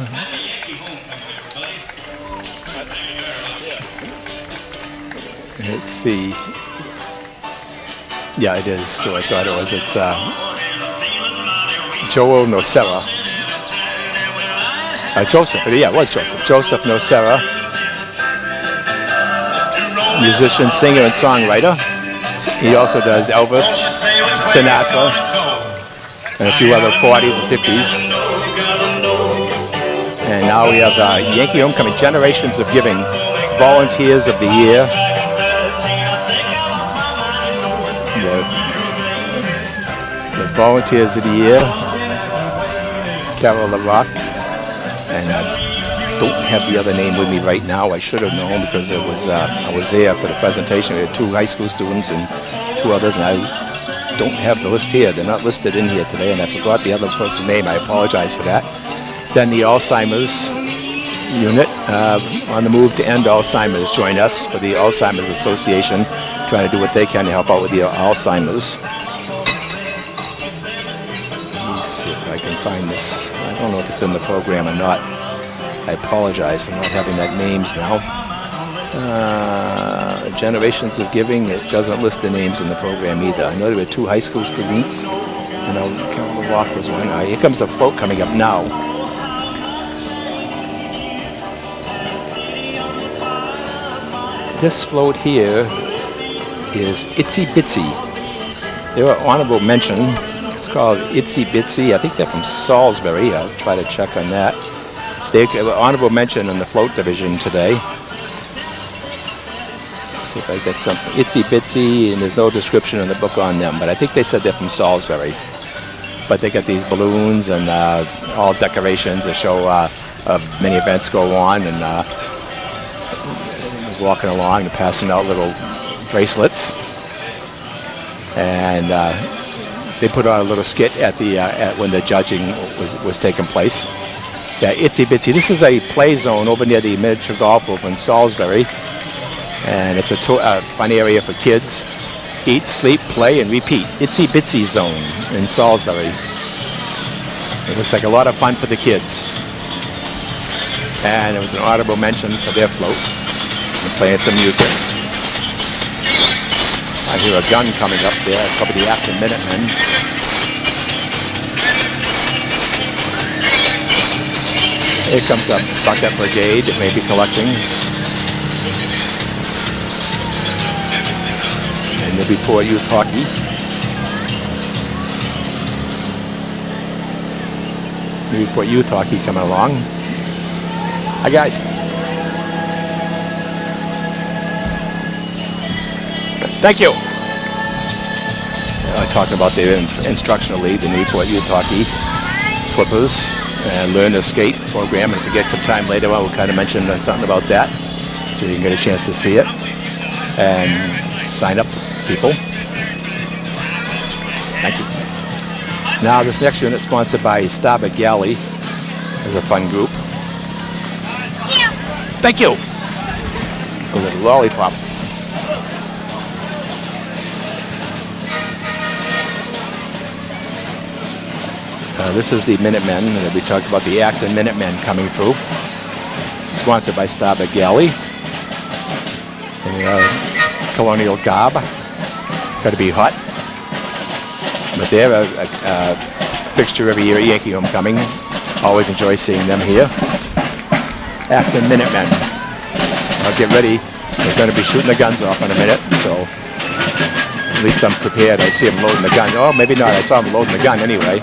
Let's see. Yeah, it is. So I thought it was. It's Joel Nocera. Joseph. Yeah, it was Joseph. Joseph Nocera. Musician, singer, and songwriter. He also does Elvis, Sinatra, and a few other 40s and 50s. And now we have Yankee Homecoming Generations of Giving, Volunteers of the Year. The Volunteers of the Year, Carol LaRock, and I don't have the other name with me right now. I should have known because it was I was there for the presentation. We had 2 high school students and 2 others, and I don't have the list here. They're not listed in here today, and I forgot the other person's name. I apologize for that. Then the Alzheimer's unit on the move to end Alzheimer's join us for the Alzheimer's Association, trying to do what they can to help out with the Alzheimer's. Let me see if I can find this. I don't know if it's in the program or not. I apologize for not having that names now. Generations of Giving. It doesn't list the names in the program either. I know there were 2 high school students. I know Campbell Walk was one. Here comes the float coming up now. This float here is Itsy Bitsy. They're an honorable mention. It's called Itsy Bitsy. I think they're from Salisbury. I'll try to check on that. They were honorable mention in the float division today. See if I get something. Itsy Bitsy, and there's no description in the book on them, but I think they said they're from Salisbury. But they got these balloons and all decorations to show many events go on, and walking along and passing out little bracelets. And they put on a little skit at the when the judging was taking place. Yeah, Itsy Bitsy. This is a play zone over near the miniature golf over in Salisbury, and it's a fun area for kids. Eat, sleep, play, and repeat. Itsy Bitsy zone in Salisbury. It looks like a lot of fun for the kids. And it was an honorable mention for their float. And playing some music. I hear a gun coming up there. It's probably the Acton Minutemen. Here comes a bucket brigade that may be collecting. And Newburyport Youth Hockey. Newburyport Youth Hockey coming along. Hi guys. Thank you. Talking about the instructional lead, the Newburyport Youth Hockey Clippers and Learn to Skate program. And if we get some time later on, we'll kind of mention something about that, so you can get a chance to see it and sign up, people. Thank you. Now this next unit, sponsored by Starboard Galley, is a fun group. Thank you. A little lollipop. This is the Minutemen, and we talked about the Acton Minutemen coming through. Sponsored by Starboard Galley. And, colonial garb. Got to be hot. But they're a fixture every year at Yankee Homecoming. Always enjoy seeing them here. Acton Minutemen. I'll get ready. They're going to be shooting the guns off in a minute, so at least I'm prepared. I see them loading the gun. Oh, maybe not. I saw them loading the gun anyway.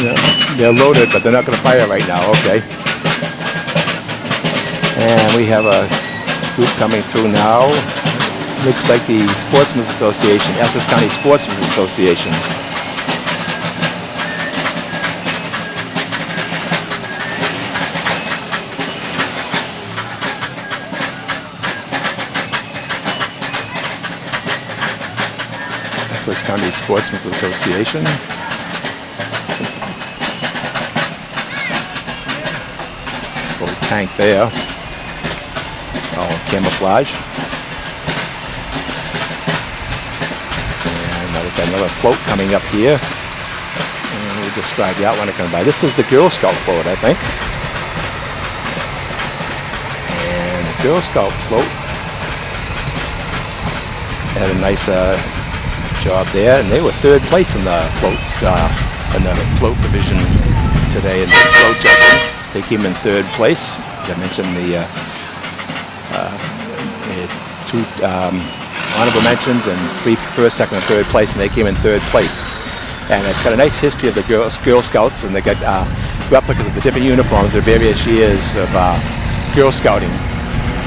Yeah, they're loaded, but they're not going to fire right now. Okay. And we have a group coming through now. Looks like the Sportsmen's Association, Essex County Sportsmen's Association. Essex County Sportsmen's Association. Little tank there. Oh, camouflage. And we've got another float coming up here. And we'll describe that one coming by. This is the Girl Scout float, I think. And the Girl Scout float had a nice job there, and they were third place in the floats, in the float division today in the float judging. They came in third place. As I mentioned, the two honorable mentions and 3 first, second, and third place, and they came in third place. And it's got a nice history of the Girl Scouts, and they got replicas of the different uniforms of various years of Girl Scouting.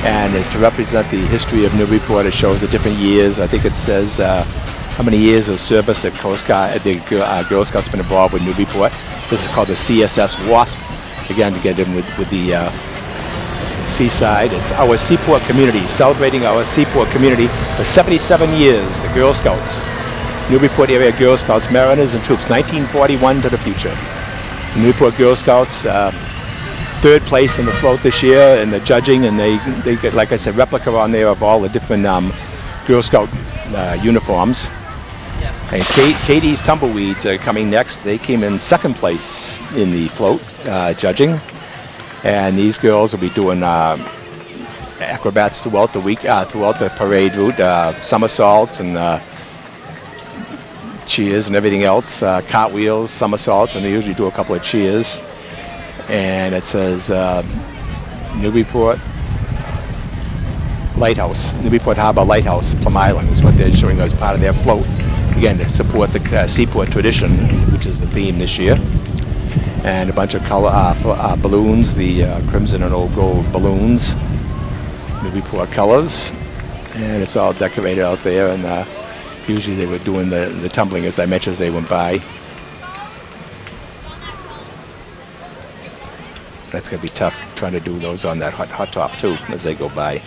And to represent the history of Newburyport, it shows the different years. I think it says how many years of service the Coast Guard, the Girl Scouts been involved with Newburyport. This is called the CSS Wasp. Again, to get in with the seaside. It's our seaport community, celebrating our seaport community for 77 years, the Girl Scouts. Newburyport Area Girl Scouts, Mariners and Troops, 1941 to the future. The Newburyport Girl Scouts, third place in the float this year in the judging, and they get, like I said, replica on there of all the different Girl Scout uniforms. And Katie's Tumbleweeds are coming next. They came in second place in the float judging. And these girls will be doing acrobats throughout the week, throughout the parade route, somersaults and cheers and everything else, cartwheels, somersaults, and they usually do a couple of cheers. And it says Newburyport Lighthouse, Newburyport Harbor Lighthouse, Plum Island is what they're showing as part of their float. Again, to support the seaport tradition, which is the theme this year. And a bunch of color balloons, the crimson and old gold balloons, Newburyport colors, and it's all decorated out there. And usually they were doing the tumbling, as I mentioned, as they went by. That's going to be tough trying to do those on that hot top too as they go by.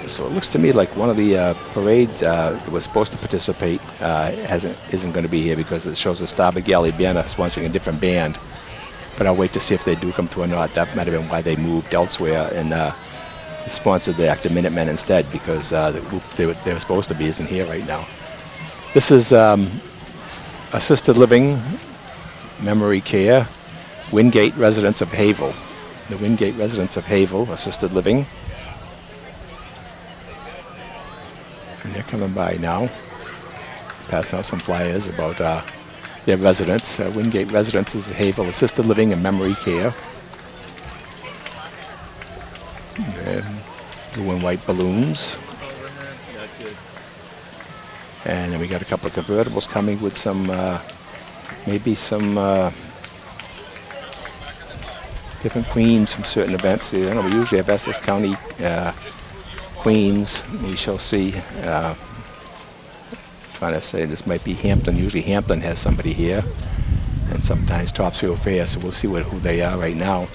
So it looks to me like one of the parades that was supposed to participate isn't going to be here because it shows the Starboard Galley banner sponsoring a different band. But I'll wait to see if they do come through or not. That might have been why they moved elsewhere and sponsored the Active Minutemen instead, because the group they were supposed to be isn't here right now. This is assisted living, memory care, Wingate Residents of Havel. The Wingate Residents of Havel, assisted living. And they're coming by now, passing out some flyers about their residents. Wingate Residences of Havel, assisted living and memory care. And blue and white balloons. And then we got a couple of convertibles coming with some, maybe some different queens from certain events. I know we usually have Essex County queens. We shall see. Trying to say this might be Hampton. Usually Hampton has somebody here, and sometimes Topsfield Fair. So we'll see who they are right now.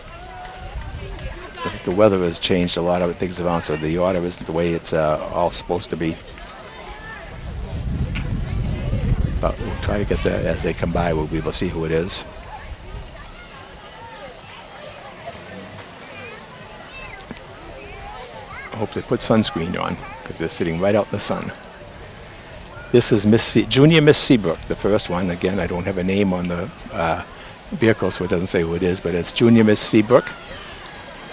The weather has changed a lot of things around, so the order isn't the way it's all supposed to be. But we'll try to get there as they come by. We'll be able to see who it is. I hope they put sunscreen on because they're sitting right out in the sun. This is Junior Miss Seabrook, the first one. Again, I don't have a name on the vehicle, so it doesn't say who it is, but it's Junior Miss Seabrook.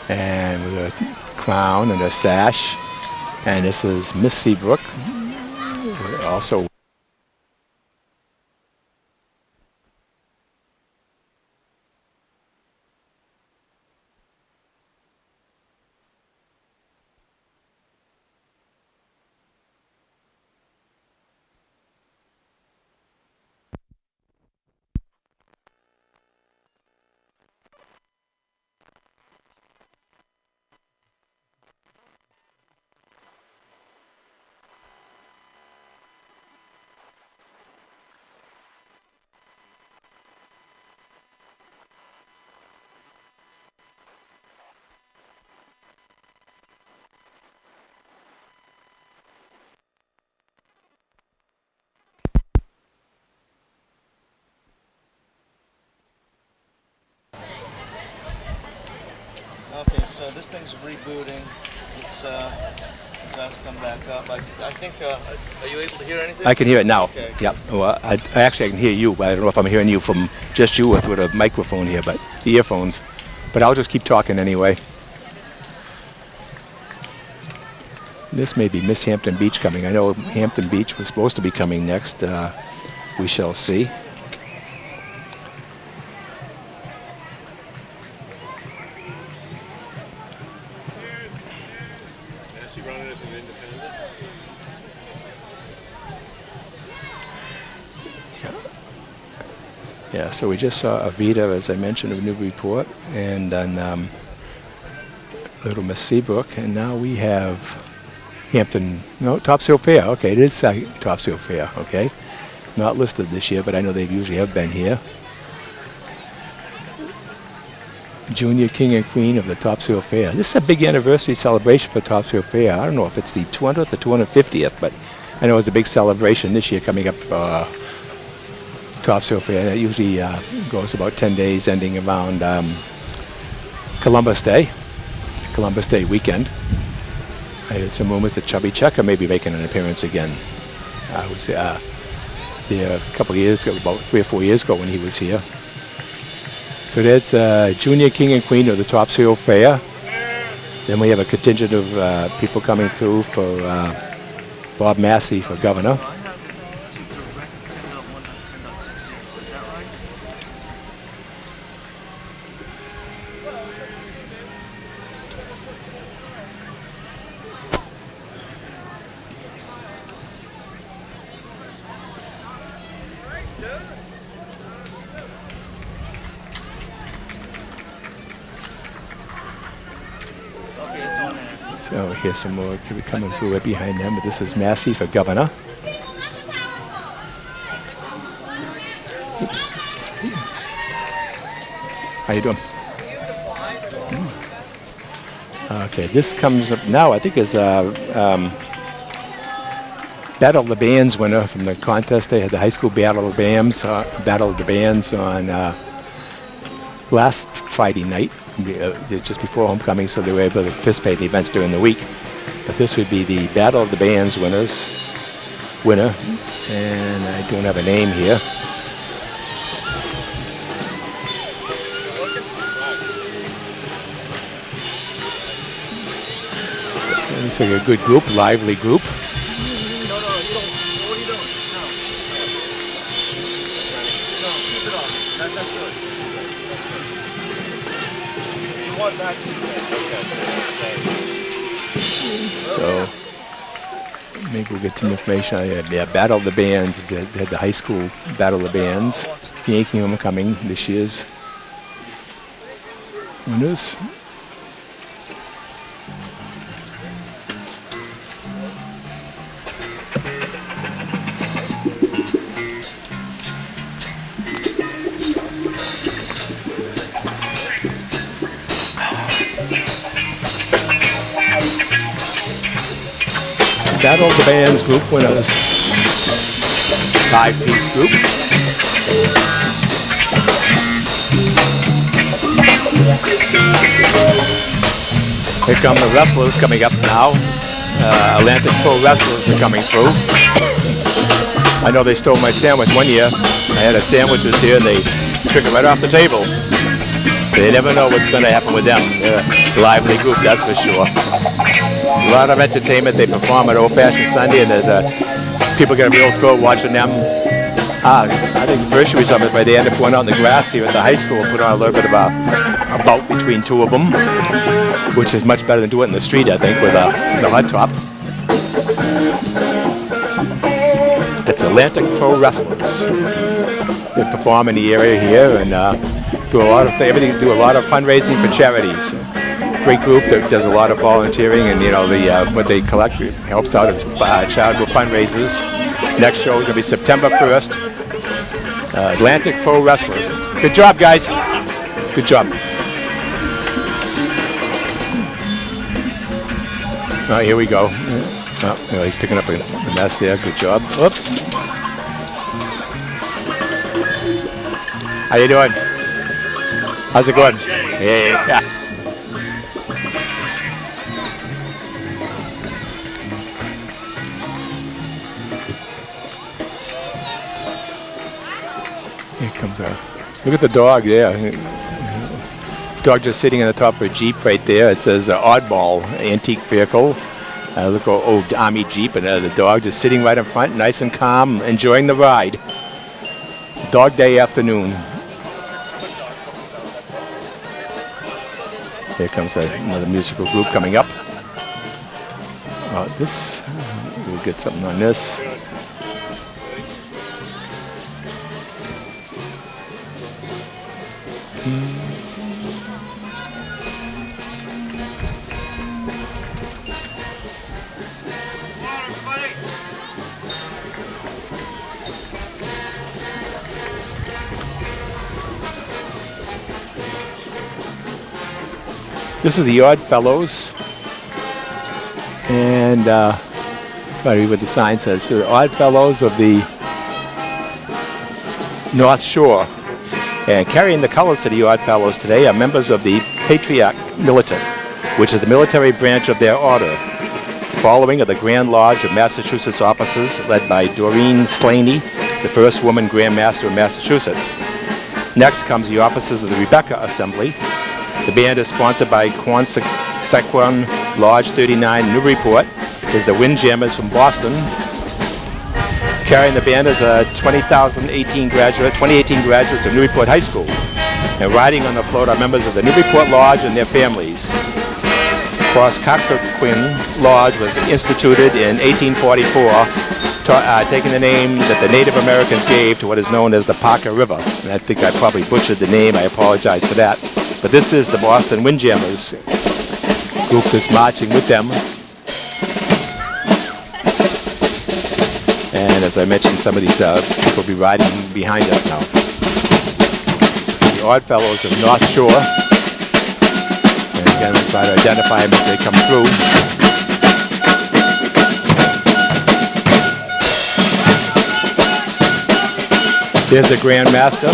And with a crown and a sash. And this is Miss Seabrook. Also Okay, so this thing's rebooting. It's about to come back up. I think, are you able to hear anything? I can hear it now. Okay. Yep. Well, I can hear you, but I don't know if I'm hearing you from just you with a microphone here, but the earphones. But I'll just keep talking anyway. This may be Miss Hampton Beach coming. I know Hampton Beach was supposed to be coming next. We shall see. Is he running as an independent? Yeah, so we just saw Avita, as I mentioned, of Newburyport, and then Little Miss Seabrook, and now we have Topsfield Fair. Okay, it is Topsfield Fair, okay. Not listed this year, but I know they usually have been here. Junior King and Queen of the Topsfield Fair. This is a big anniversary celebration for Topsfield Fair. I don't know if it's the 200th or 250th, but I know it's a big celebration this year coming up. Topsfield Fair. That usually goes about 10 days, ending around Columbus Day weekend. I heard some rumors that Chubby Checker may be making an appearance again. I was there a couple of years ago, about 3 or 4 years ago when he was here. So that's Junior King and Queen of the Topsail Fair. Then we have a contingent of people coming through for Bob Massey for governor. I have it to direct 10.1.10.60. Is that right? Okay, it's on there. So here's some more people coming through right behind them. But this is Massey for governor. How you doing? Okay, this comes up now. I think is Battle of the Bands winner from the contest. They had the high school Battle of the Bands, on last Friday night, just before homecoming, so they were able to participate in the events during the week. But this would be the Battle of the Bands winner, and I don't have a name here. Looks like a good group, lively group. No, you don't. What are you doing? No, keep it on. That's good. You want that to be So maybe we'll get some information. Yeah, Battle of the Bands. They had the high school Battle of the Bands. Yankee Homecoming this year's winners. Battle of the Bands group winners. 5-piece group. Here come the wrestlers coming up now. Atlantic Pro wrestlers are coming through. I know they stole my sandwich one year. I had a sandwiches here and they took it right off the table. So you never know what's going to happen with them. They're a lively group, that's for sure. A lot of entertainment. They perform at Old Fashioned Sunday, and there's people get a real thrill watching them. I think the first year we saw them, but they end up going out in the grass here at the high school and put on a little bit of a bout between two of them, which is much better than doing it in the street, I think, with the hot top. It's Atlantic Pro Wrestlers. They perform in the area here and do a lot of fundraising for charities. Great group that does a lot of volunteering, and what they collect helps out as charitable fundraisers. Next show is going to be September 1st. Atlantic Pro Wrestlers. Good job, guys. Good job. All right, here we go. Oh, he's picking up the mess there. Good job. Whoop. How you doing? How's it going? Yeah. Here comes look at the dog there. Dog just sitting on the top of a Jeep right there. It says Oddball Antique Vehicle. Look, old Army Jeep, and the dog just sitting right in front, nice and calm, enjoying the ride. Dog day afternoon. Here comes another musical group coming up. We'll get something on this. This is the Odd Fellows, and try to read what the sign says. So the Odd Fellows of the North Shore. And carrying the colors of the Odd Fellows today are members of the Patriarch Militant, which is the military branch of their order. Following are the Grand Lodge of Massachusetts officers, led by Doreen Slaney, the first woman Grand Master of Massachusetts. Next comes the officers of the Rebecca Assembly. The band is sponsored by Quonsequan Lodge 39 in Newburyport. There's the Windjammers from Boston. Carrying the band is a 2018 graduates of Newburyport High School. And riding on the float are members of the Newburyport Lodge and their families. Quonsequan Lodge was instituted in 1844, taking the name that the Native Americans gave to what is known as the Parker River. And I think I probably butchered the name. I apologize for that. But this is the Boston Windjammers group that's marching with them. And as I mentioned, some of these people will be riding behind us now. The Oddfellows of North Shore. And again, we'll try to identify them as they come through. Here's the Grand Master.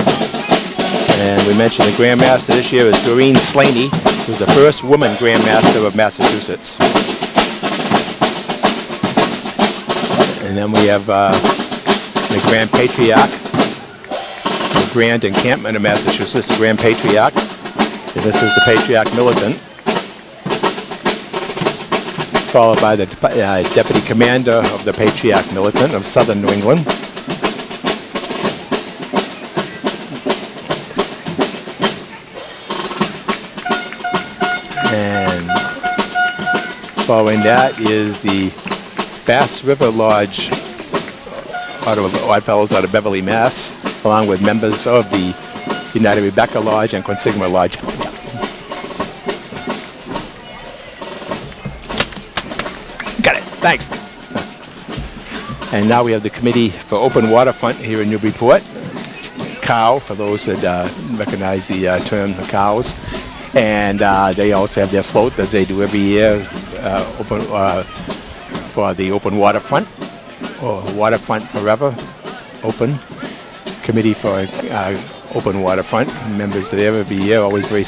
And we mentioned the Grand Master this year is Doreen Slaney, who's the first woman Grand Master of Massachusetts. And then we have the Grand Patriarch, the Grand Encampment of Massachusetts, the Grand Patriarch. And this is the Patriarch Militant, followed by the Deputy Commander of the Patriarch Militant of Southern New England. And following that is the Bass River Lodge Oddfellows out of Beverly, Mass., along with members of the United Rebecca Lodge and Quonsequan Lodge. Got it. Thanks. And now we have the Committee for Open Waterfront here in Newburyport. COW, for those that recognize the term cows. And they also have their float, as they do every year, for the Open Waterfront, or Waterfront Forever, Open. Committee for Open Waterfront. Members there every year, always very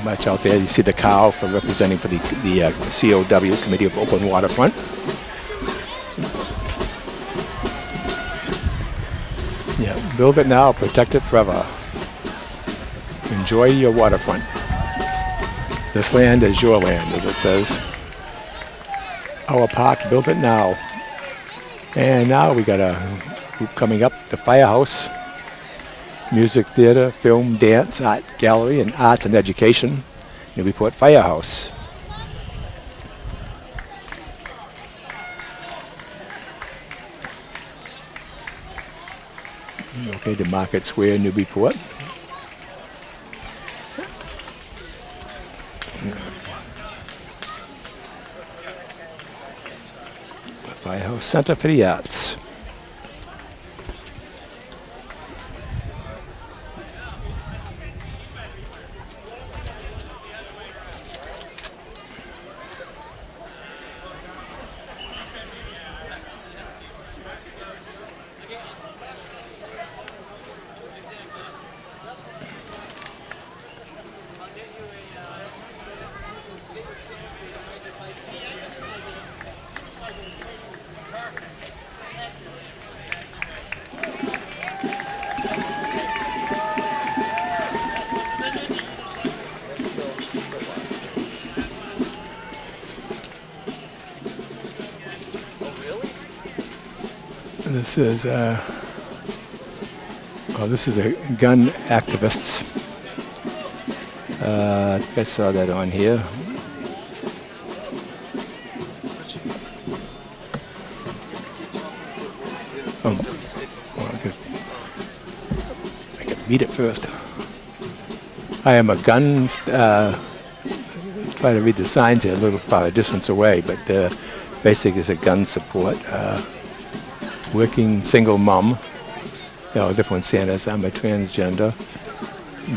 much out there. You see the cow for representing for the COW, Committee of Open Waterfront. Yeah, build it now, protect it forever. Enjoy your waterfront. This land is your land, as it says. Our park, build it now. And now we got a group coming up, the Firehouse. Music, theater, film, dance, art gallery, and arts and education. Newburyport Firehouse. Okay, the Market Square, Newburyport. Firehouse Center for the Arts. This is this is a gun activists. I think I saw that on here. Oh, well, I can read it first. I am a gun. Try to read the signs here a little far distance away, but basically it's a gun support. Working single mom. There are different Santas. I'm a transgender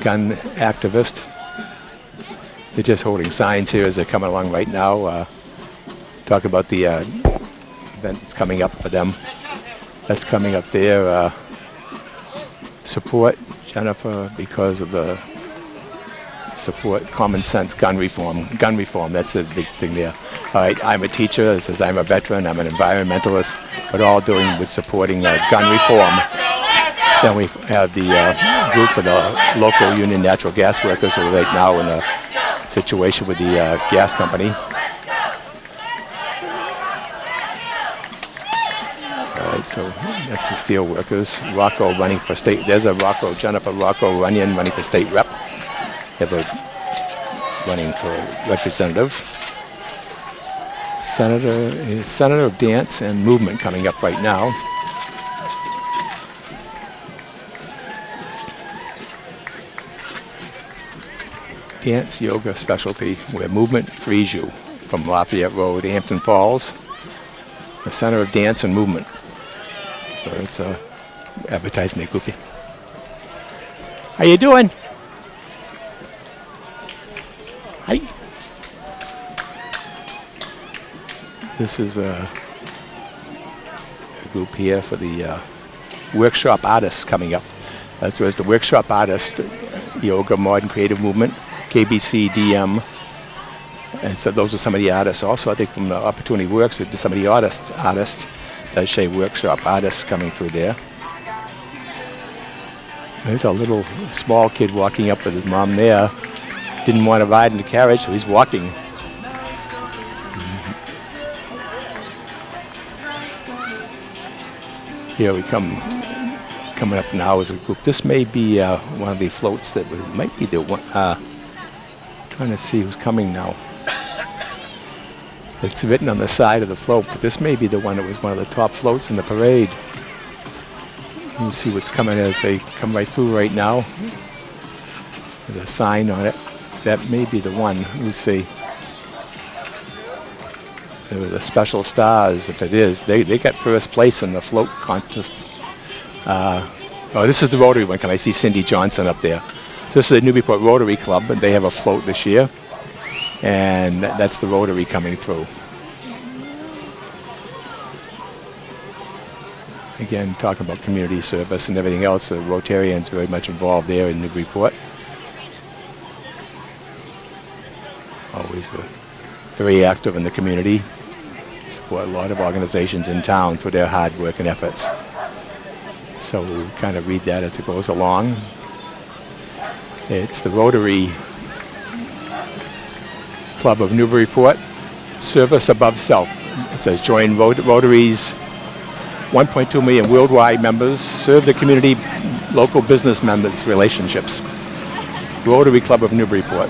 gun activist. They're just holding signs here as they're coming along right now. Talk about the event that's coming up for them. That's coming up there. Support Jennifer because of the support common sense gun reform. Gun reform, that's the big thing there. All right, I'm a teacher. It says I'm a veteran. I'm an environmentalist. But all doing with supporting gun reform. Then we have the group for the local union natural gas workers who are right now in a situation with the gas company. All right, so that's the steel workers. Rocco running for state. There's a Jennifer Rocco Runyon running for state rep. They have a running for representative. Senator of Dance and Movement coming up right now. Dance yoga specialty where movement frees you from Lafayette Road, Hampton Falls. The Center of Dance and Movement. So it's advertising the group. How you doing? Hi. This is a group here for the workshop artists coming up. That's where's the workshop artist, yoga, modern creative movement, KBC, DM. And so those are some of the artists also. I think from the Opportunity Works, some of the artists that say workshop artists coming through there. There's a little small kid walking up with his mom there. Didn't want to ride in the carriage, so he's walking. Here we come. Coming up now is a group. This may be one of the floats that might be the one. Trying to see who's coming now. It's written on the side of the float, but this may be the one that was one of the top floats in the parade. You see what's coming as they come right through right now. There's a sign on it. That may be the one. We'll see. There were the special stars, if it is. They got first place in the float contest. Oh, this is the Rotary one. Can I see Cindy Johnson up there? So this is the Newburyport Rotary Club, and they have a float this year. And that's the Rotary coming through. Again, talking about community service and everything else, the Rotarians very much involved there in Newburyport. Always very active in the community. Support a lot of organizations in town through their hard work and efforts. So we'll kind of read that as it goes along. It's the Rotary Club of Newburyport, service above self. It says join Rotary's 1.2 million worldwide members, serve the community, local business members, relationships. Rotary Club of Newburyport.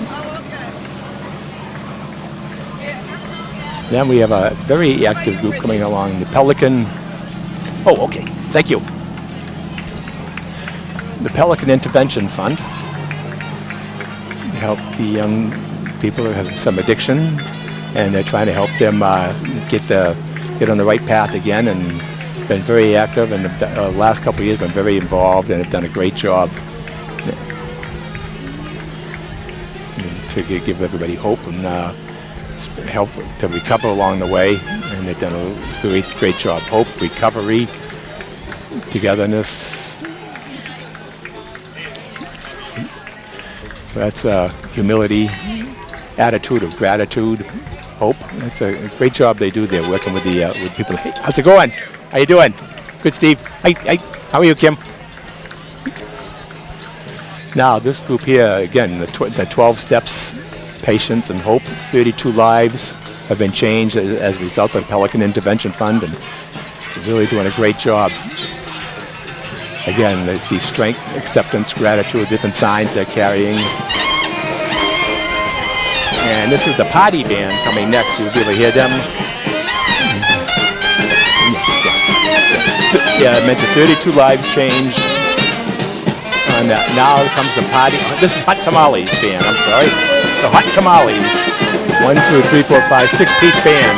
Then we have a very active group coming along, the Pelican. Oh, okay, thank you. The Pelican Intervention Fund. Help the young people who have some addiction, and they're trying to help them get on the right path again, and been very active, and the last couple of years been very involved and have done a great job to give everybody hope and help to recover along the way, and they've done a great job. Hope, recovery, togetherness. So that's humility, attitude of gratitude, hope. That's a great job they do there, working with the with people. Hey, how's it going? How you doing? Good, Steve. Hi. How are you, Kim? Now this group here, again, the 12 steps, patience and hope. 32 lives have been changed as a result of the Pelican Intervention Fund, and they're really doing a great job. Again, they see strength, acceptance, gratitude, different signs they're carrying. And this is the party band coming next. You'll be able to hear them. Yeah, I mentioned 32 lives changed on that. Now comes the party. This is Hot Tamales band, I'm sorry. It's the Hot Tamales. 1, 2, 3, 4, 5, 6-piece band.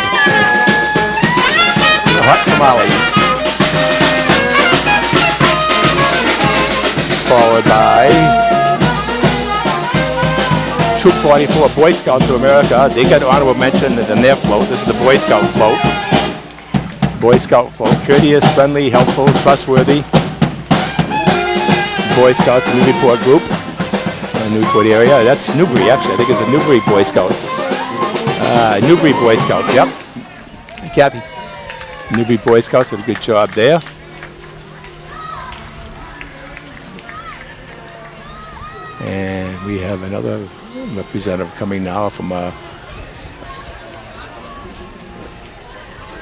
The Hot Tamales. Followed by Troop 44, Boy Scouts of America. They got honorable mention in their float. This is the Boy Scout float. Boy Scout float. Courteous, friendly, helpful, trustworthy. Boy Scouts Newburyport group. Newburyport area. That's Newbury, actually. I think it's the Newbury Boy Scouts. Newbury Boy Scouts, yep. Kathy. Newbury Boy Scouts did a good job there. And we have another representative coming now from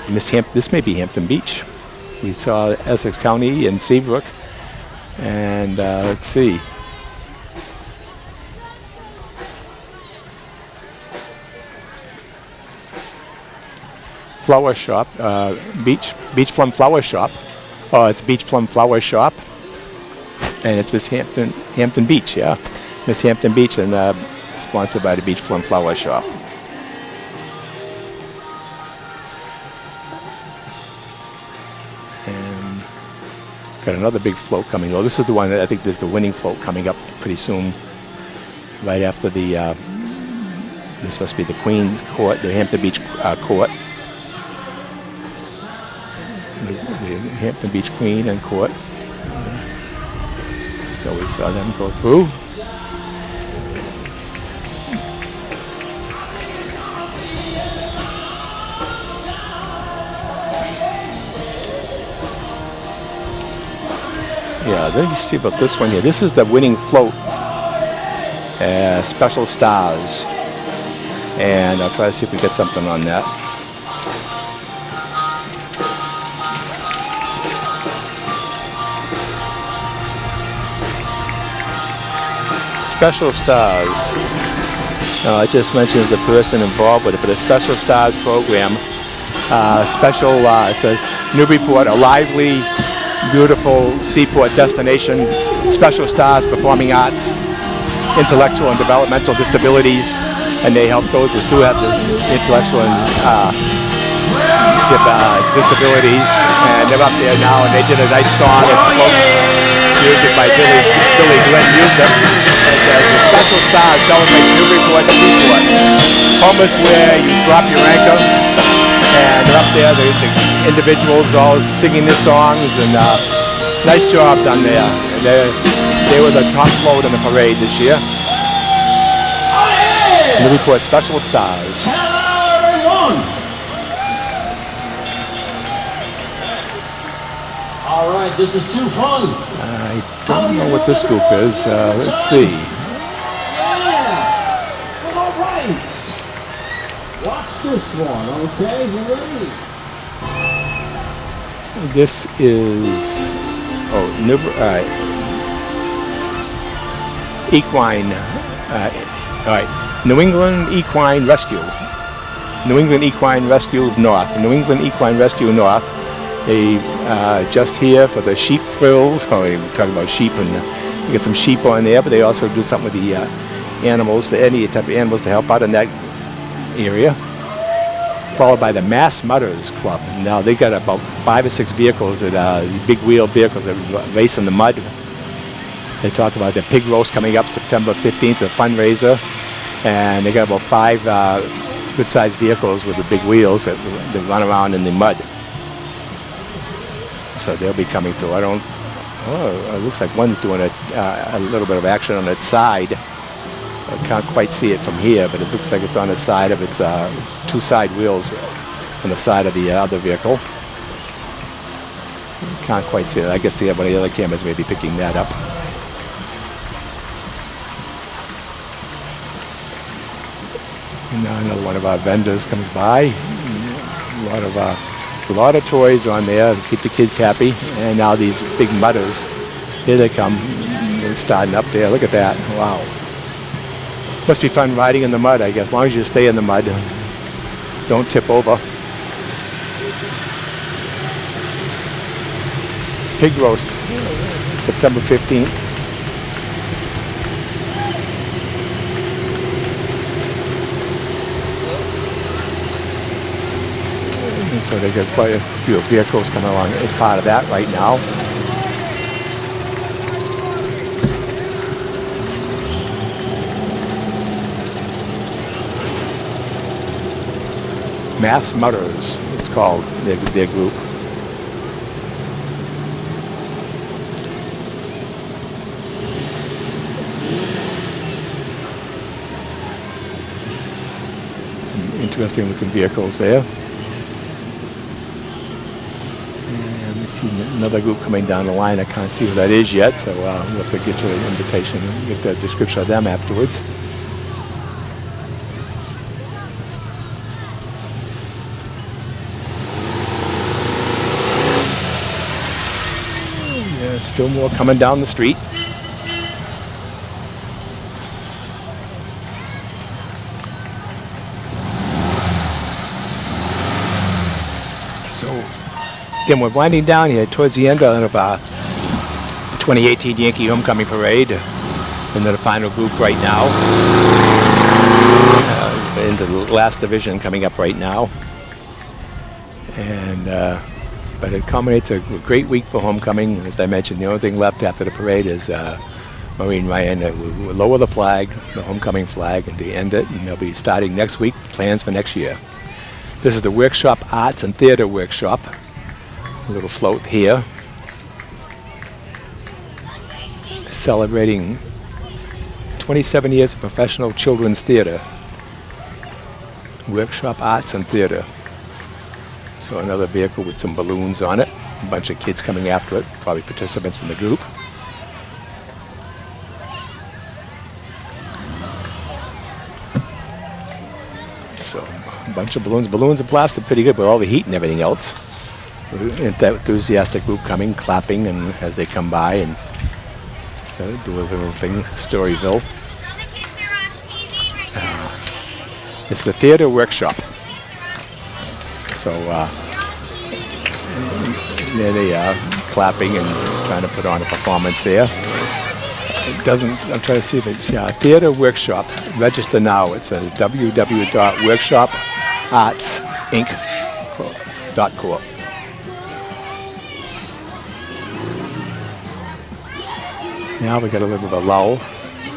this may be Hampton Beach. We saw Essex County and Seabrook. And let's see. Flower shop, Beach Plum Flower Shop. Oh, it's Beach Plum Flower Shop. And it's Miss Hampton Beach, yeah. Miss Hampton Beach, and sponsored by the Beach Plum Flower Shop. And got another big float coming. Oh, this is the one that I think there's the winning float coming up pretty soon. Right after the, this must be the Queen's Court, the Hampton Beach Court. The Hampton Beach Queen and Court. So we saw them go through. Yeah, let me see about this one here. This is the winning float, Special Stars. And I'll try to see if we get something on that. Special Stars. It just mentions the person involved with it, but a Special Stars program. It says Newburyport, a lively, beautiful seaport destination. Special Stars, performing arts, intellectual and developmental disabilities, and they help those who have the intellectual and disabilities. And they're up there now, and they did a nice song. Music by Billy Glenn Music. It says, the Special Stars celebrates Newburyport Seaport. Home is where you drop your anchor. And they're up there, the individuals all singing their songs, and nice job done there. And they were the top float in the parade this year. Newburyport Special Stars. Hello, everyone. All right, this is too fun. I don't know what this group is. Let's see. Yeah. Well, all right. Watch this one, okay? You ready? This is Equine. All right, New England Equine Rescue. New England Equine Rescue North. New England Equine Rescue North. They just here for the sheep thrills. Oh, we're talking about sheep, and you get some sheep on there, but they also do something with the animals, any type of animals to help out in that area. Followed by the Mass Mutters Club. Now they got about 5 or 6 vehicles that big wheel vehicles that race in the mud. They talk about the pig roast coming up September 15th, a fundraiser, and they got about 5 good-sized vehicles with the big wheels that run around in the mud. So they'll be coming through. It looks like one's doing a little bit of action on its side. I can't quite see it from here, but it looks like it's on the side of its 2 side wheels on the side of the other vehicle. Can't quite see it. I guess one of the other cameras may be picking that up. And now another one of our vendors comes by. A lot of toys on there to keep the kids happy. And now these big mutters, here they come. They're starting up there. Look at that. Wow. Must be fun riding in the mud, I guess, as long as you stay in the mud. Don't tip over. Pig roast, September 15th. And so they got quite a few vehicles coming along as part of that right now. Mass Mutters, it's called, their group. Some interesting looking vehicles there. And let's see another group coming down the line. I can't see who that is yet, so we'll have to get you an invitation and get the description of them afterwards. Yeah, still more coming down the street. So, again, we're winding down here towards the end of the 2018 Yankee Homecoming Parade. Into the final group right now. Into the last division coming up right now. And, but it culminates a great week for homecoming. As I mentioned, the only thing left after the parade is Marine Ryan. We'll lower the flag, the homecoming flag, and to end it. And they'll be starting next week, plans for next year. This is the Workshop Arts and Theater Workshop. A little float here. Celebrating 27 years of professional children's theater. Workshop Arts and Theater. So another vehicle with some balloons on it. A bunch of kids coming after it, probably participants in the group. So a bunch of balloons. Balloons and plastic pretty good with all the heat and everything else. That enthusiastic group coming, clapping, and as they come by and do a little thing, Storyville. It's the theater workshop. So there they are, clapping and trying to put on a performance there. It doesn't, I'm trying to see if it's, theater workshop. Register now. It says www.workshopartsinc.corp. Now we got a little bit of a lull.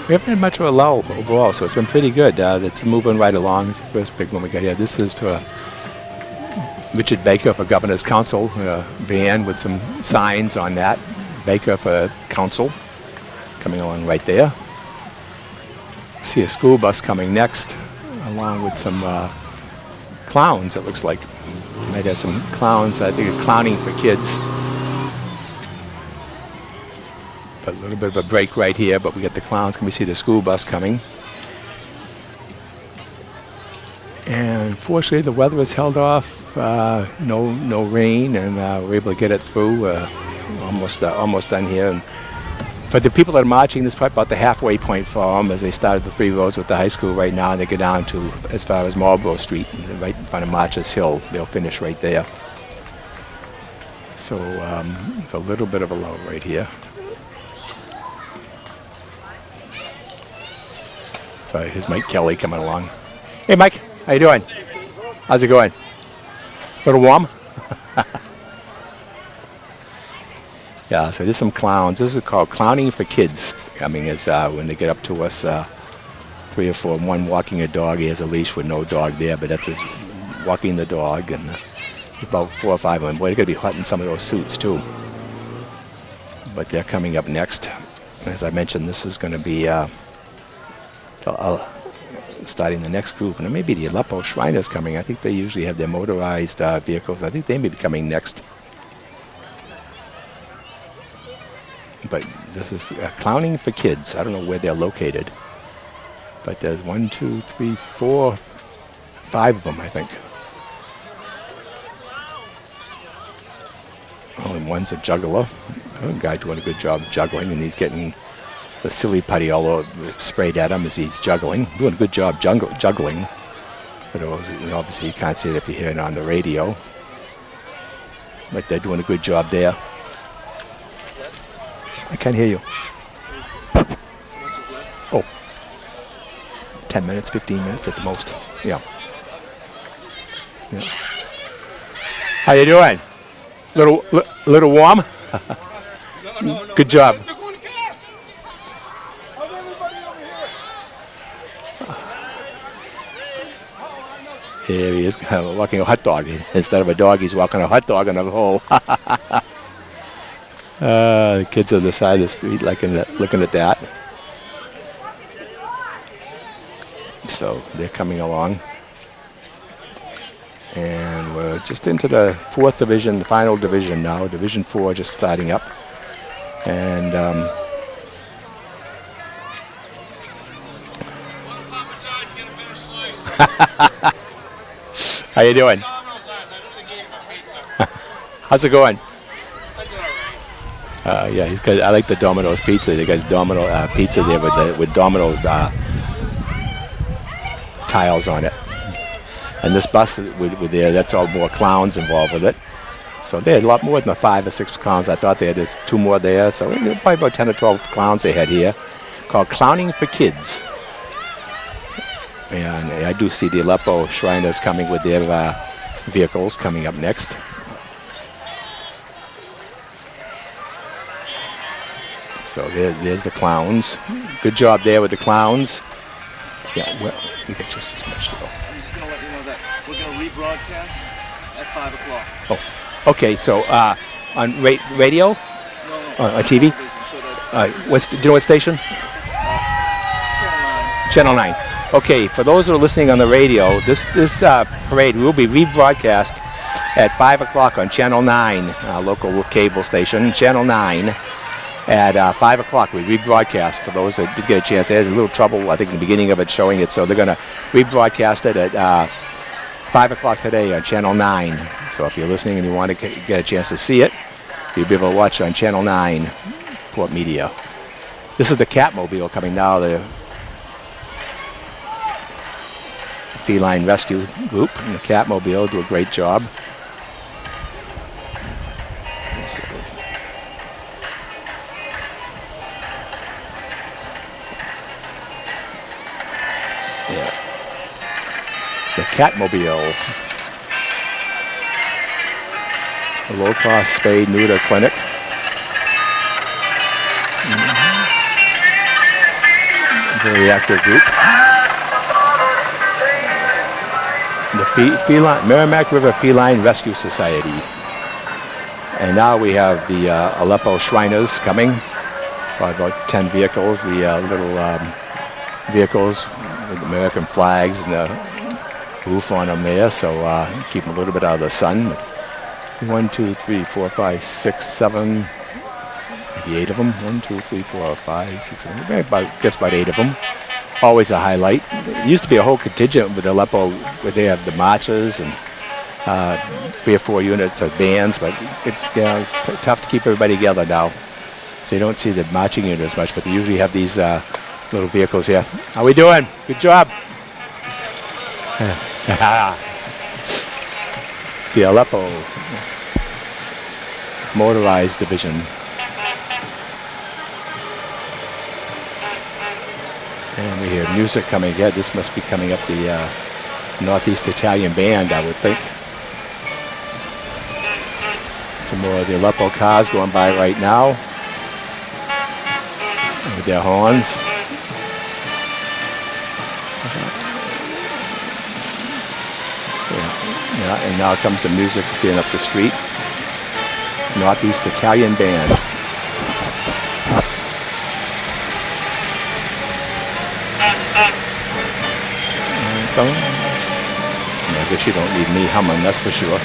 We haven't had much of a lull overall, so it's been pretty good. It's moving right along. It's the first big one we got here. This is for Richard Baker for Governor's Council, van with some signs on that. Baker for Council, coming along right there. See a school bus coming next, along with some clowns, it looks like. Might have some clowns, I think clowning for kids. But a little bit of a break right here, but we get the clowns. Can we see the school bus coming? And fortunately, the weather has held off. No rain, and we're able to get it through. Almost done here. And for the people that are marching, this is probably about the halfway point for them as they started the 3 rows with the high school right now. And they go down to as far as Marlborough Street, right in front of Marchers Hill. They'll finish right there. So it's a little bit of a lull right here. So here's Mike Kelly coming along. Hey, Mike. How you doing? How's it going? A little warm? Yeah, so there's some clowns. This is called Clowning for Kids. Coming as when they get up to us, 3 or 4. One walking a dog. He has a leash with no dog there, but that's his walking the dog. And about 4 or 5 of them. Boy, they're going to be hot in some of those suits, too. But they're coming up next. As I mentioned, this is going to be starting the next group, and maybe the Aleppo Shriners coming. I think they usually have their motorized vehicles. I think they may be coming next. But this is Clowning for Kids. I don't know where they're located, but there's 1, 2, 3, 4, 5 of them, I think. Oh, and one's a juggler. Oh, a guy doing a good job juggling, and he's getting the silly putty all over, sprayed at him as he's juggling. Doing a good job juggling. But obviously you can't see it if you hear it on the radio. But they're doing a good job there. I can't hear you. Oh. 10 minutes, 15 minutes at the most. Yeah. How you doing? Little warm? Good job. Here he is, walking a hot dog. Instead of a dog, he's walking a hot dog in a hole. The kids on the side of the street looking at that. So they're coming along. And we're just into the 4th division, the final division now. Division 4 just starting up. And how you doing? How's it going? Yeah, he's got. I like the Domino's pizza. They got Domino pizza there with Domino tiles on it. And this bus with there, that's all more clowns involved with it. So they had a lot more than the 5 or 6 clowns. I thought they had just 2 more there. So probably about 10 or 12 clowns they had here, called Clowning for Kids. And I do see the Aleppo Shriners coming with their vehicles coming up next. So there's the clowns. Good job there with the clowns. Yeah, well, we got just as much to go. I'm just going to let you know that we're going to rebroadcast at 5 o'clock. Oh, okay. So on radio? No, on TV? So Do you know what station? Channel 9. Okay, for those who are listening on the radio, this parade will be rebroadcast at 5 o'clock on Channel 9, local cable station, Channel 9. At 5 o'clock, we rebroadcast for those that did get a chance. They had a little trouble, I think, in the beginning of it showing it, so they're going to rebroadcast it at 5 o'clock today on Channel 9. So if you're listening and you want to get a chance to see it, you'll be able to watch it on Channel 9, Port Media. This is the Catmobile coming now, the Feline Rescue Group, and the Catmobile do a great job. The Catmobile, a low-cost spay neuter clinic. Very active group. The Merrimack River Feline Rescue Society. And now we have the Aleppo Shriners coming, probably about 10 vehicles, the little vehicles with American flags and the roof on them there, so keep them a little bit out of the sun. 1, 2, 3, 4, 5, 6, 7, maybe 8 of them. 1, 2, 3, 4, 5, 6, 7, I guess about 8 of them. Always a highlight. It used to be a whole contingent with Aleppo where they have the marches and 3 or 4 units of bands, but it's tough to keep everybody together now. So you don't see the marching unit as much, but they usually have these little vehicles here. How we doing? Good job. It's the Aleppo Motorized Division. And we hear music coming. Yeah, this must be coming up the Northeast Italian Band, I would think. Some more of the Aleppo cars going by right now with their horns. Yeah, and now comes the music seeing up the street. Northeast Italian Band. I guess you don't need me humming, that's for sure.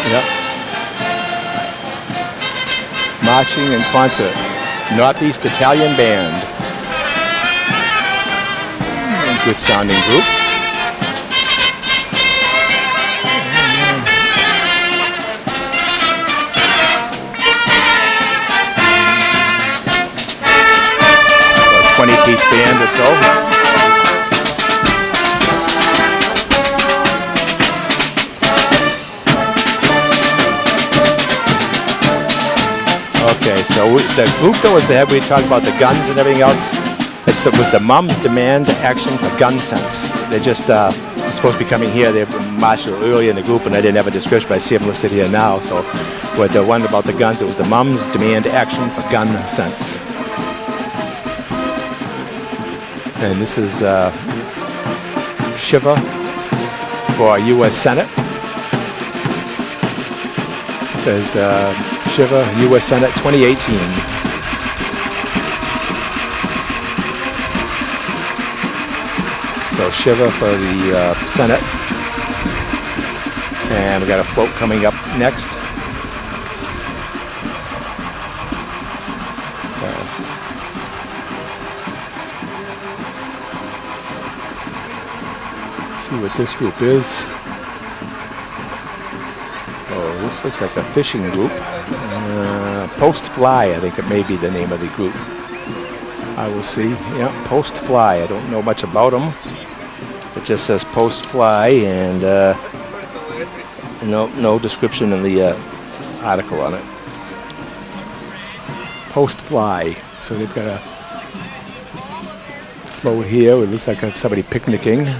Yep. Marching in concert. Northeast Italian Band. Good sounding group. A 20-piece band or so. Okay, so the group that was ahead, we talked about the guns and everything else. It was the Mums Demand Action for Gun Sense. They're just supposed to be coming here. They marched earlier in the group, and I didn't have a description, but I see them listed here now. So with the one about the guns, it was the Mums Demand Action for Gun Sense. And this is Shiva for U.S. Senate. It says Shiva, U.S. Senate 2018. So Shiva for the Senate. And we got a float coming up next. See what this group is. Oh, this looks like a fishing group. Post Fly, I think it may be the name of the group. I will see. Yeah, Post Fly. I don't know much about them. It just says Post Fly, and no description in the article on it. Post Fly. So they've got a float here. It looks like somebody picnicking.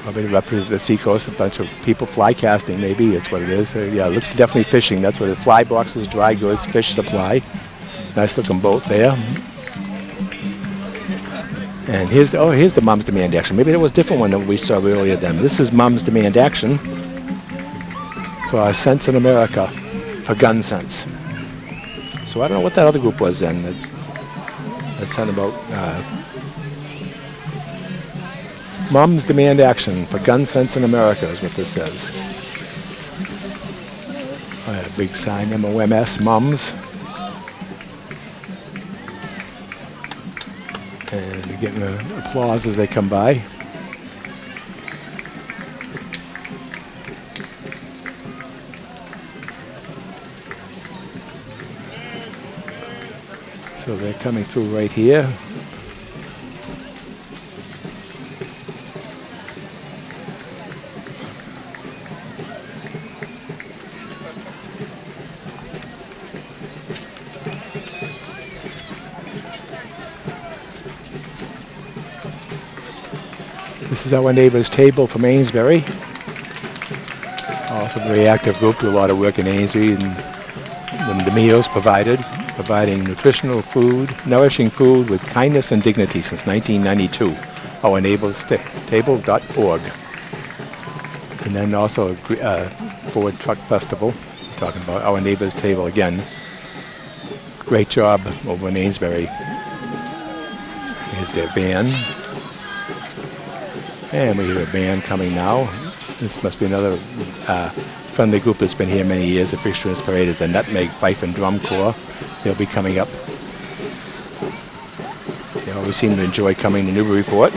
Probably represent the seacoast. A bunch of people fly casting, maybe. That's what it is. Yeah, it looks definitely fishing. That's what it is. Fly boxes, dry goods, fish supply. Nice looking boat there. And here's the Mom's Demand Action. Maybe that was a different one that we saw earlier then. This is Mom's Demand Action for Sense in America, for gun sense. So I don't know what that other group was then. That sounded about Mom's Demand Action for Gun Sense in America is what this says. A big sign, MOMS, Mums. And you're getting applause as they come by. So they're coming through right here. This is our neighbor's table from Amesbury. Also a very active group, do a lot of work in Amesbury, and the meals providing nutritional food, nourishing food with kindness and dignity since 1992. Our neighbor's table.org. And then also Ford Truck Festival, talking about our neighbor's table again. Great job over in Amesbury. Here's their van. And we hear a band coming now. This must be another friendly group that's been here many years. The fixture in this parade is the Nutmeg Fife and Drum Corps. They'll be coming up. They always seem to enjoy coming to Newburyport.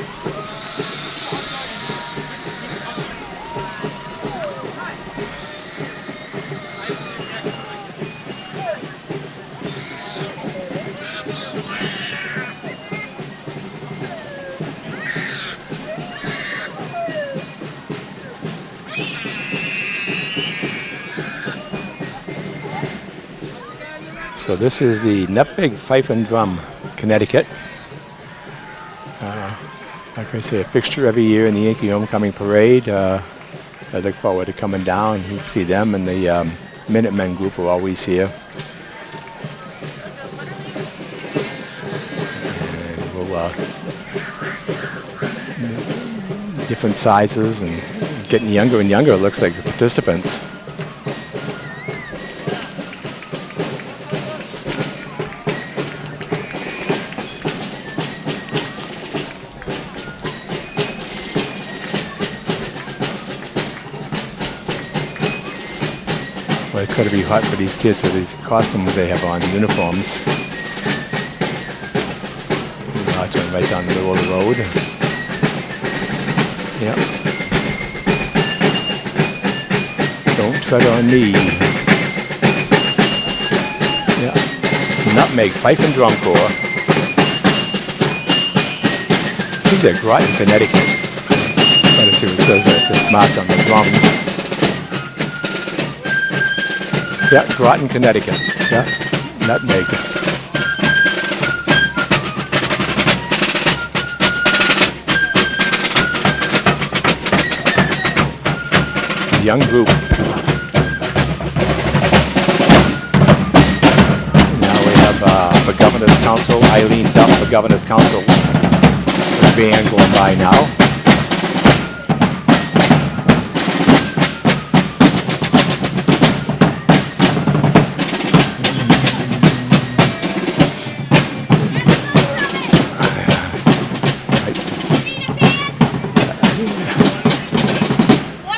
So this is the Nutmeg Fife and Drum, Connecticut. Like I say, a fixture every year in the Yankee Homecoming Parade. I look forward to coming down and see them, and the Minutemen group are always here. And we'll, different sizes and getting younger and younger, it looks like, the participants. Well, it's got to be hot for these kids with these costumes they have on, uniforms. Marching right down the middle of the road. Yep. Don't tread on me. Yeah. Nutmeg Fife and Drum Corps. I think they're Groton, Connecticut. Try to see what it says there, if it's marked on the drums. Yeah, Groton, Connecticut. Yeah, Nutmeg. Young group. Now we have for Governor's Council, Eileen Duff for Governor's Council. van going by now.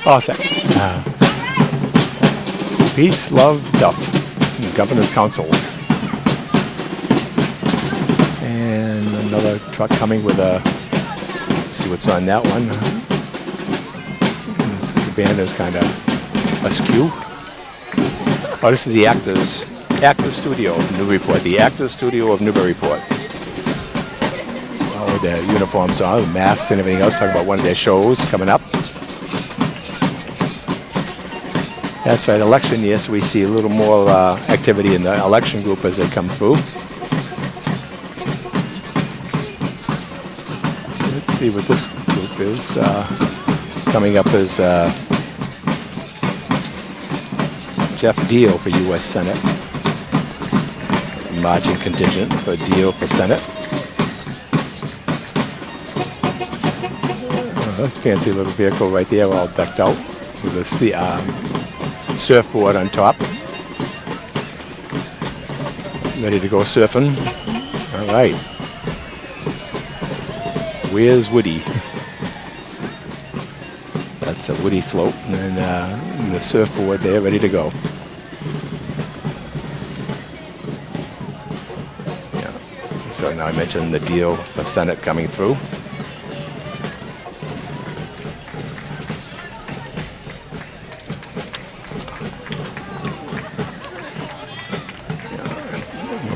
Awesome. Peace, love, Duff, Governor's Council. And another truck coming with a, see what's on that one. The band is kind of askew. Oh, this is the Actors Studio of Newburyport. The Actors Studio of Newburyport. Oh, with their uniforms on, the masks and everything else, talking about one of their shows coming up. That's right, election year, so we see a little more activity in the election group as they come through. Let's see what this group is. Coming up is Jeff Deal for U.S. Senate. Marching contingent for Deal for Senate. Oh, that's a fancy little vehicle right there, all decked out with a surfboard on top. Ready to go surfing. All right. Where's Woody? That's a Woody float and the surfboard there ready to go. Yeah. So now I mentioned the deal for Senate coming through.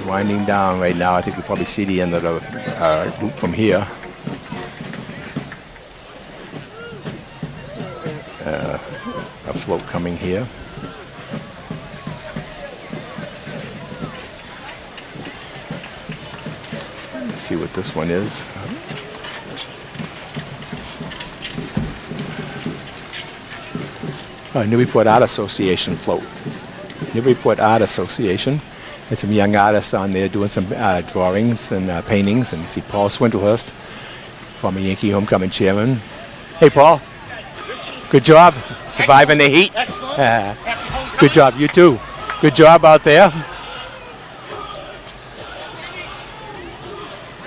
Winding down right now. I think we probably see the end of the loop from here. A float coming here. Let's see what this one is. Newburyport Art Association float. Newburyport Art Association. There's some young artists on there doing some drawings and paintings. And you see Paul Swindlehurst, former Yankee Homecoming chairman. Hey, Paul. Good job. Surviving the heat. Excellent. Good job. You too. Good job out there.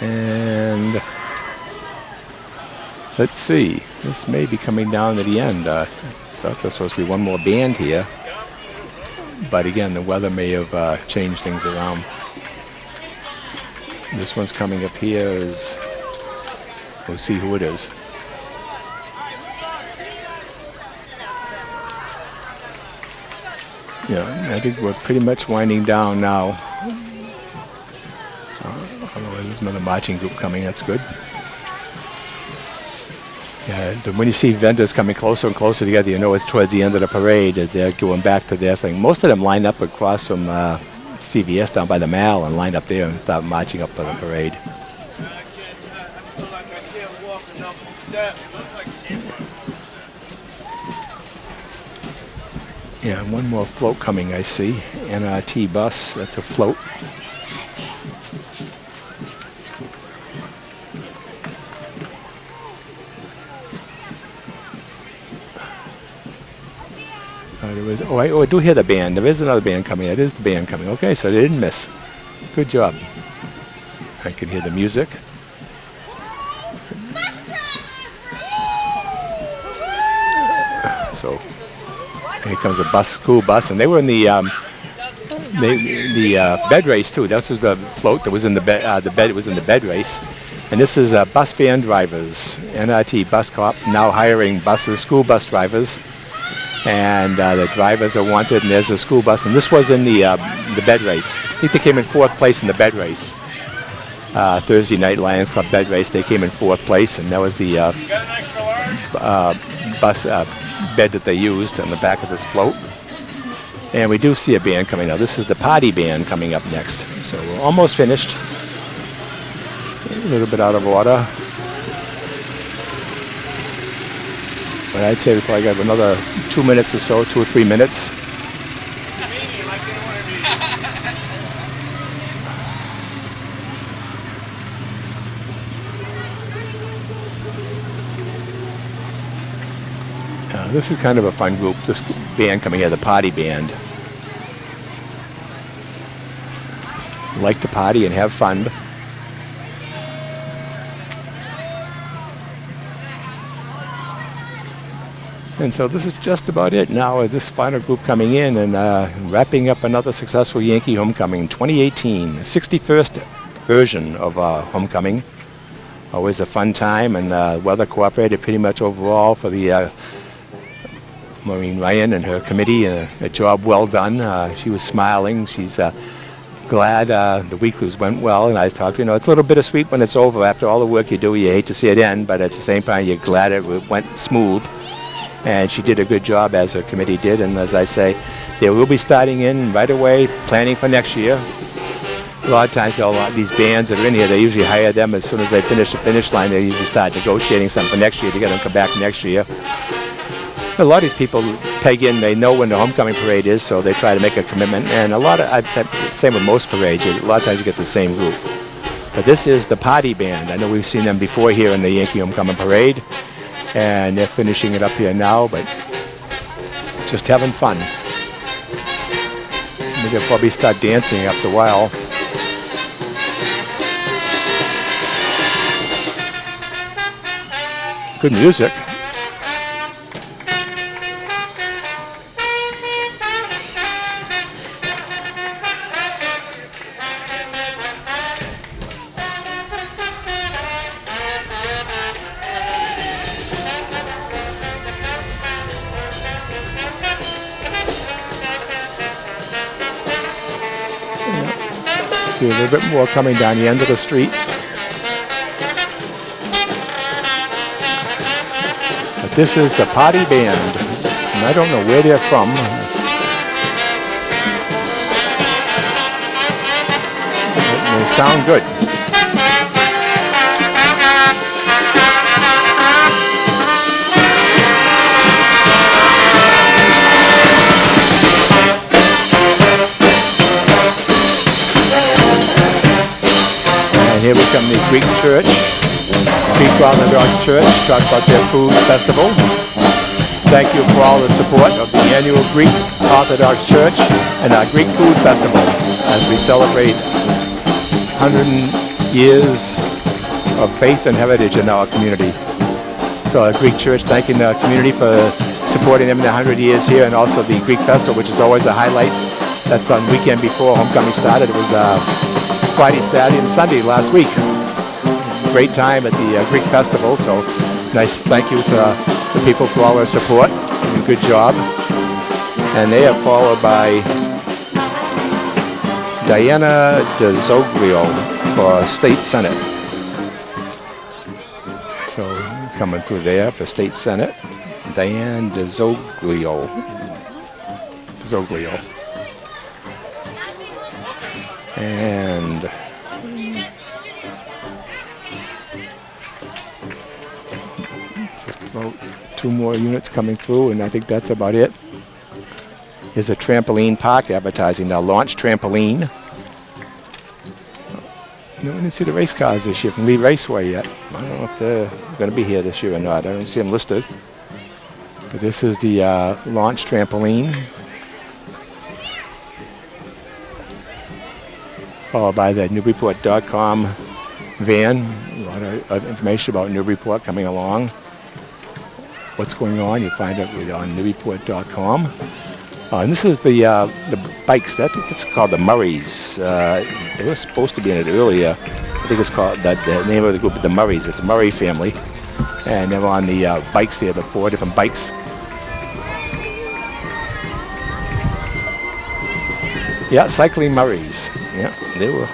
And let's see. This may be coming down to the end. I thought there was supposed to be one more band here. But again, the weather may have changed things around. This one's coming up here. We'll see who it is. Yeah, I think we're pretty much winding down now. There's another marching group coming. That's good. Yeah, when you see vendors coming closer and closer together, you know it's towards the end of the parade as they're going back to their thing. Most of them line up across from CVS down by the Mall and line up there and start marching up to the parade. Yeah, one more float coming, I see. NRT bus, that's a float. I do hear the band. There is another band coming. It is the band coming. Okay, so they didn't miss. Good job. I can hear the music. So here comes a bus, school bus, and they were in the bed race too. This is the float that was in the bed. The bed was in the bed race, and this is bus van drivers. NRT bus co-op now hiring buses, school bus drivers. And the drivers are wanted, and there's a school bus. And this was in the bed race. I think they came in 4th place in the bed race. Thursday night Lions Club bed race, they came in 4th place, and that was the bus bed that they used on the back of this float. And we do see a band coming up. This is the party band coming up next. So we're almost finished. A little bit out of order. But I'd say we probably got another 2 minutes or so, 2 or 3 minutes. This is kind of a fun group, this band coming here, the party band. Like to party and have fun. And so this is just about it now, this final group coming in and wrapping up another successful Yankee Homecoming 2018, 61st version of Homecoming. Always a fun time, and weather cooperated pretty much overall for the Maureen Ryan and her committee. A job well done. She was smiling. She's glad the weeklies went well, and I was talking, it's a little bittersweet when it's over. After all the work you do, you hate to see it end, but at the same time, you're glad it went smooth. And she did a good job, as her committee did. And as I say, they will be starting in right away, planning for next year. A lot of times, these bands that are in here, they usually hire them as soon as they finish the finish line. They usually start negotiating something for next year to get them to come back next year. A lot of these people peg in, they know when the homecoming parade is, so they try to make a commitment. And a lot of, I'd say, same with most parades, a lot of times you get the same group. But this is the party band. I know we've seen them before here in the Yankee Homecoming Parade. And they're finishing it up here now, but just having fun. They'll probably start dancing after a while. Good music. See a little bit more coming down the end of the street. But this is the party band, and I don't know where they're from. They sound good. And here we come to the Greek Church, Greek Orthodox Church, talk about their food festival. Thank you for all the support of the annual Greek Orthodox Church and our Greek Food Festival as we celebrate 100 years of faith and heritage in our community. So our Greek Church thanking the community for supporting them in the 100 years here, and also the Greek Festival, which is always a highlight. That's on weekend before homecoming started. It was Friday, Saturday, and Sunday last week. Great time at the Greek Festival, so nice thank you to the people for all their support. Good job. And they are followed by Diana DeZoglio for State Senate. So coming through there for State Senate, Diane DeZoglio. And just about 2 more units coming through, and I think that's about it. Here's a trampoline park advertising now. Launch trampoline. No, I didn't see the race cars this year from Lee Raceway yet. I don't know if they're going to be here this year or not. I don't see them listed. But this is the launch trampoline. Followed by the Newburyport.com van. A lot of information about Newburyport coming along. What's going on, you find it on Newburyport.com. And this is the bikes. I think it's called the Murrays. They were supposed to be in it earlier. I think it's called, the name of the group is the Murrays. It's the Murray family. And they're on the bikes there, the 4 different bikes. Yeah, Cycling Murrays. Yeah, they were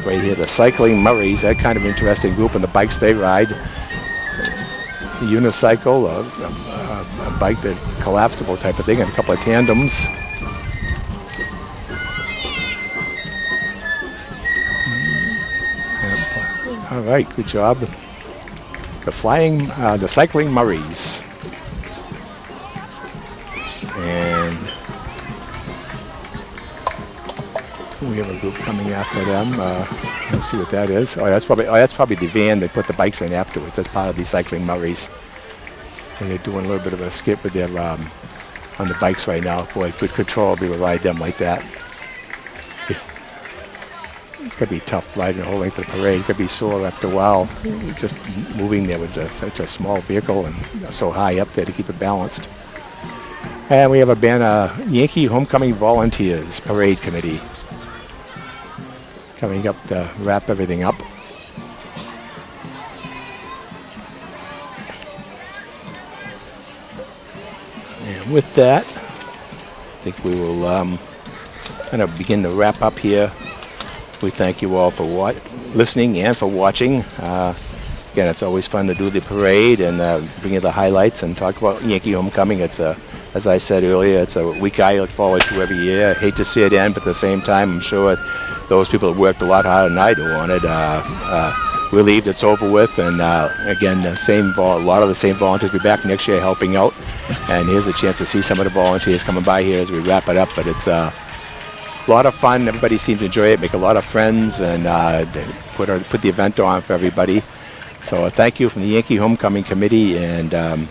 right here. The Cycling Murrays, that kind of interesting group, and the bikes they ride. A unicycle, a bike that collapsible type of thing, and a couple of tandems. All right, good job. The Cycling Murrays. And we have a group coming after them. Let's see what that is. That's probably the van they put the bikes in afterwards. That's part of the Cycling Murrays. And they're doing a little bit of a skip with their on the bikes right now. Boy, good control to be able to ride them like that. It could be tough riding the whole length of the parade. It could be sore after a while. Just moving there with such a small vehicle and so high up there to keep it balanced. And we have a banner, Yankee Homecoming Volunteers Parade Committee, coming up to wrap everything up. And with that, I think we will kind of begin to wrap up here. We thank you all for listening and for watching. Again, it's always fun to do the parade and bring you the highlights and talk about Yankee Homecoming. It's as I said earlier, it's a week I look forward to every year. I hate to see it end, but at the same time, I'm sure those people have worked a lot harder than I do on it. Relieved it's over with, and again, a lot of the same volunteers will be back next year helping out. And here's a chance to see some of the volunteers coming by here as we wrap it up. But it's a lot of fun. Everybody seems to enjoy it, make a lot of friends, and put the event on for everybody. So thank you from the Yankee Homecoming Committee, and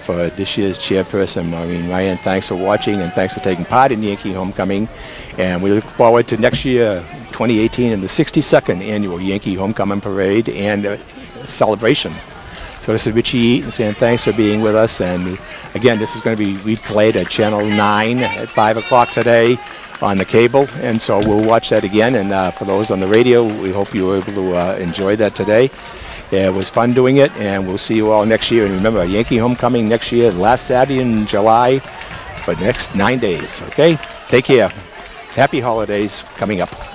for this year's chairperson, Maureen Ryan. Thanks for watching, and thanks for taking part in Yankee Homecoming. And we look forward to next year, 2018, and the 62nd annual Yankee Homecoming Parade and celebration. So this is Richie Eaton saying thanks for being with us. And again, this is going to be replayed at Channel 9 at 5 o'clock today on the cable. And so we'll watch that again. And for those on the radio, we hope you were able to enjoy that today. Yeah, it was fun doing it, and we'll see you all next year. And remember, Yankee Homecoming next year, last Saturday in July for the next 9 days. Okay? Take care. Happy holidays coming up.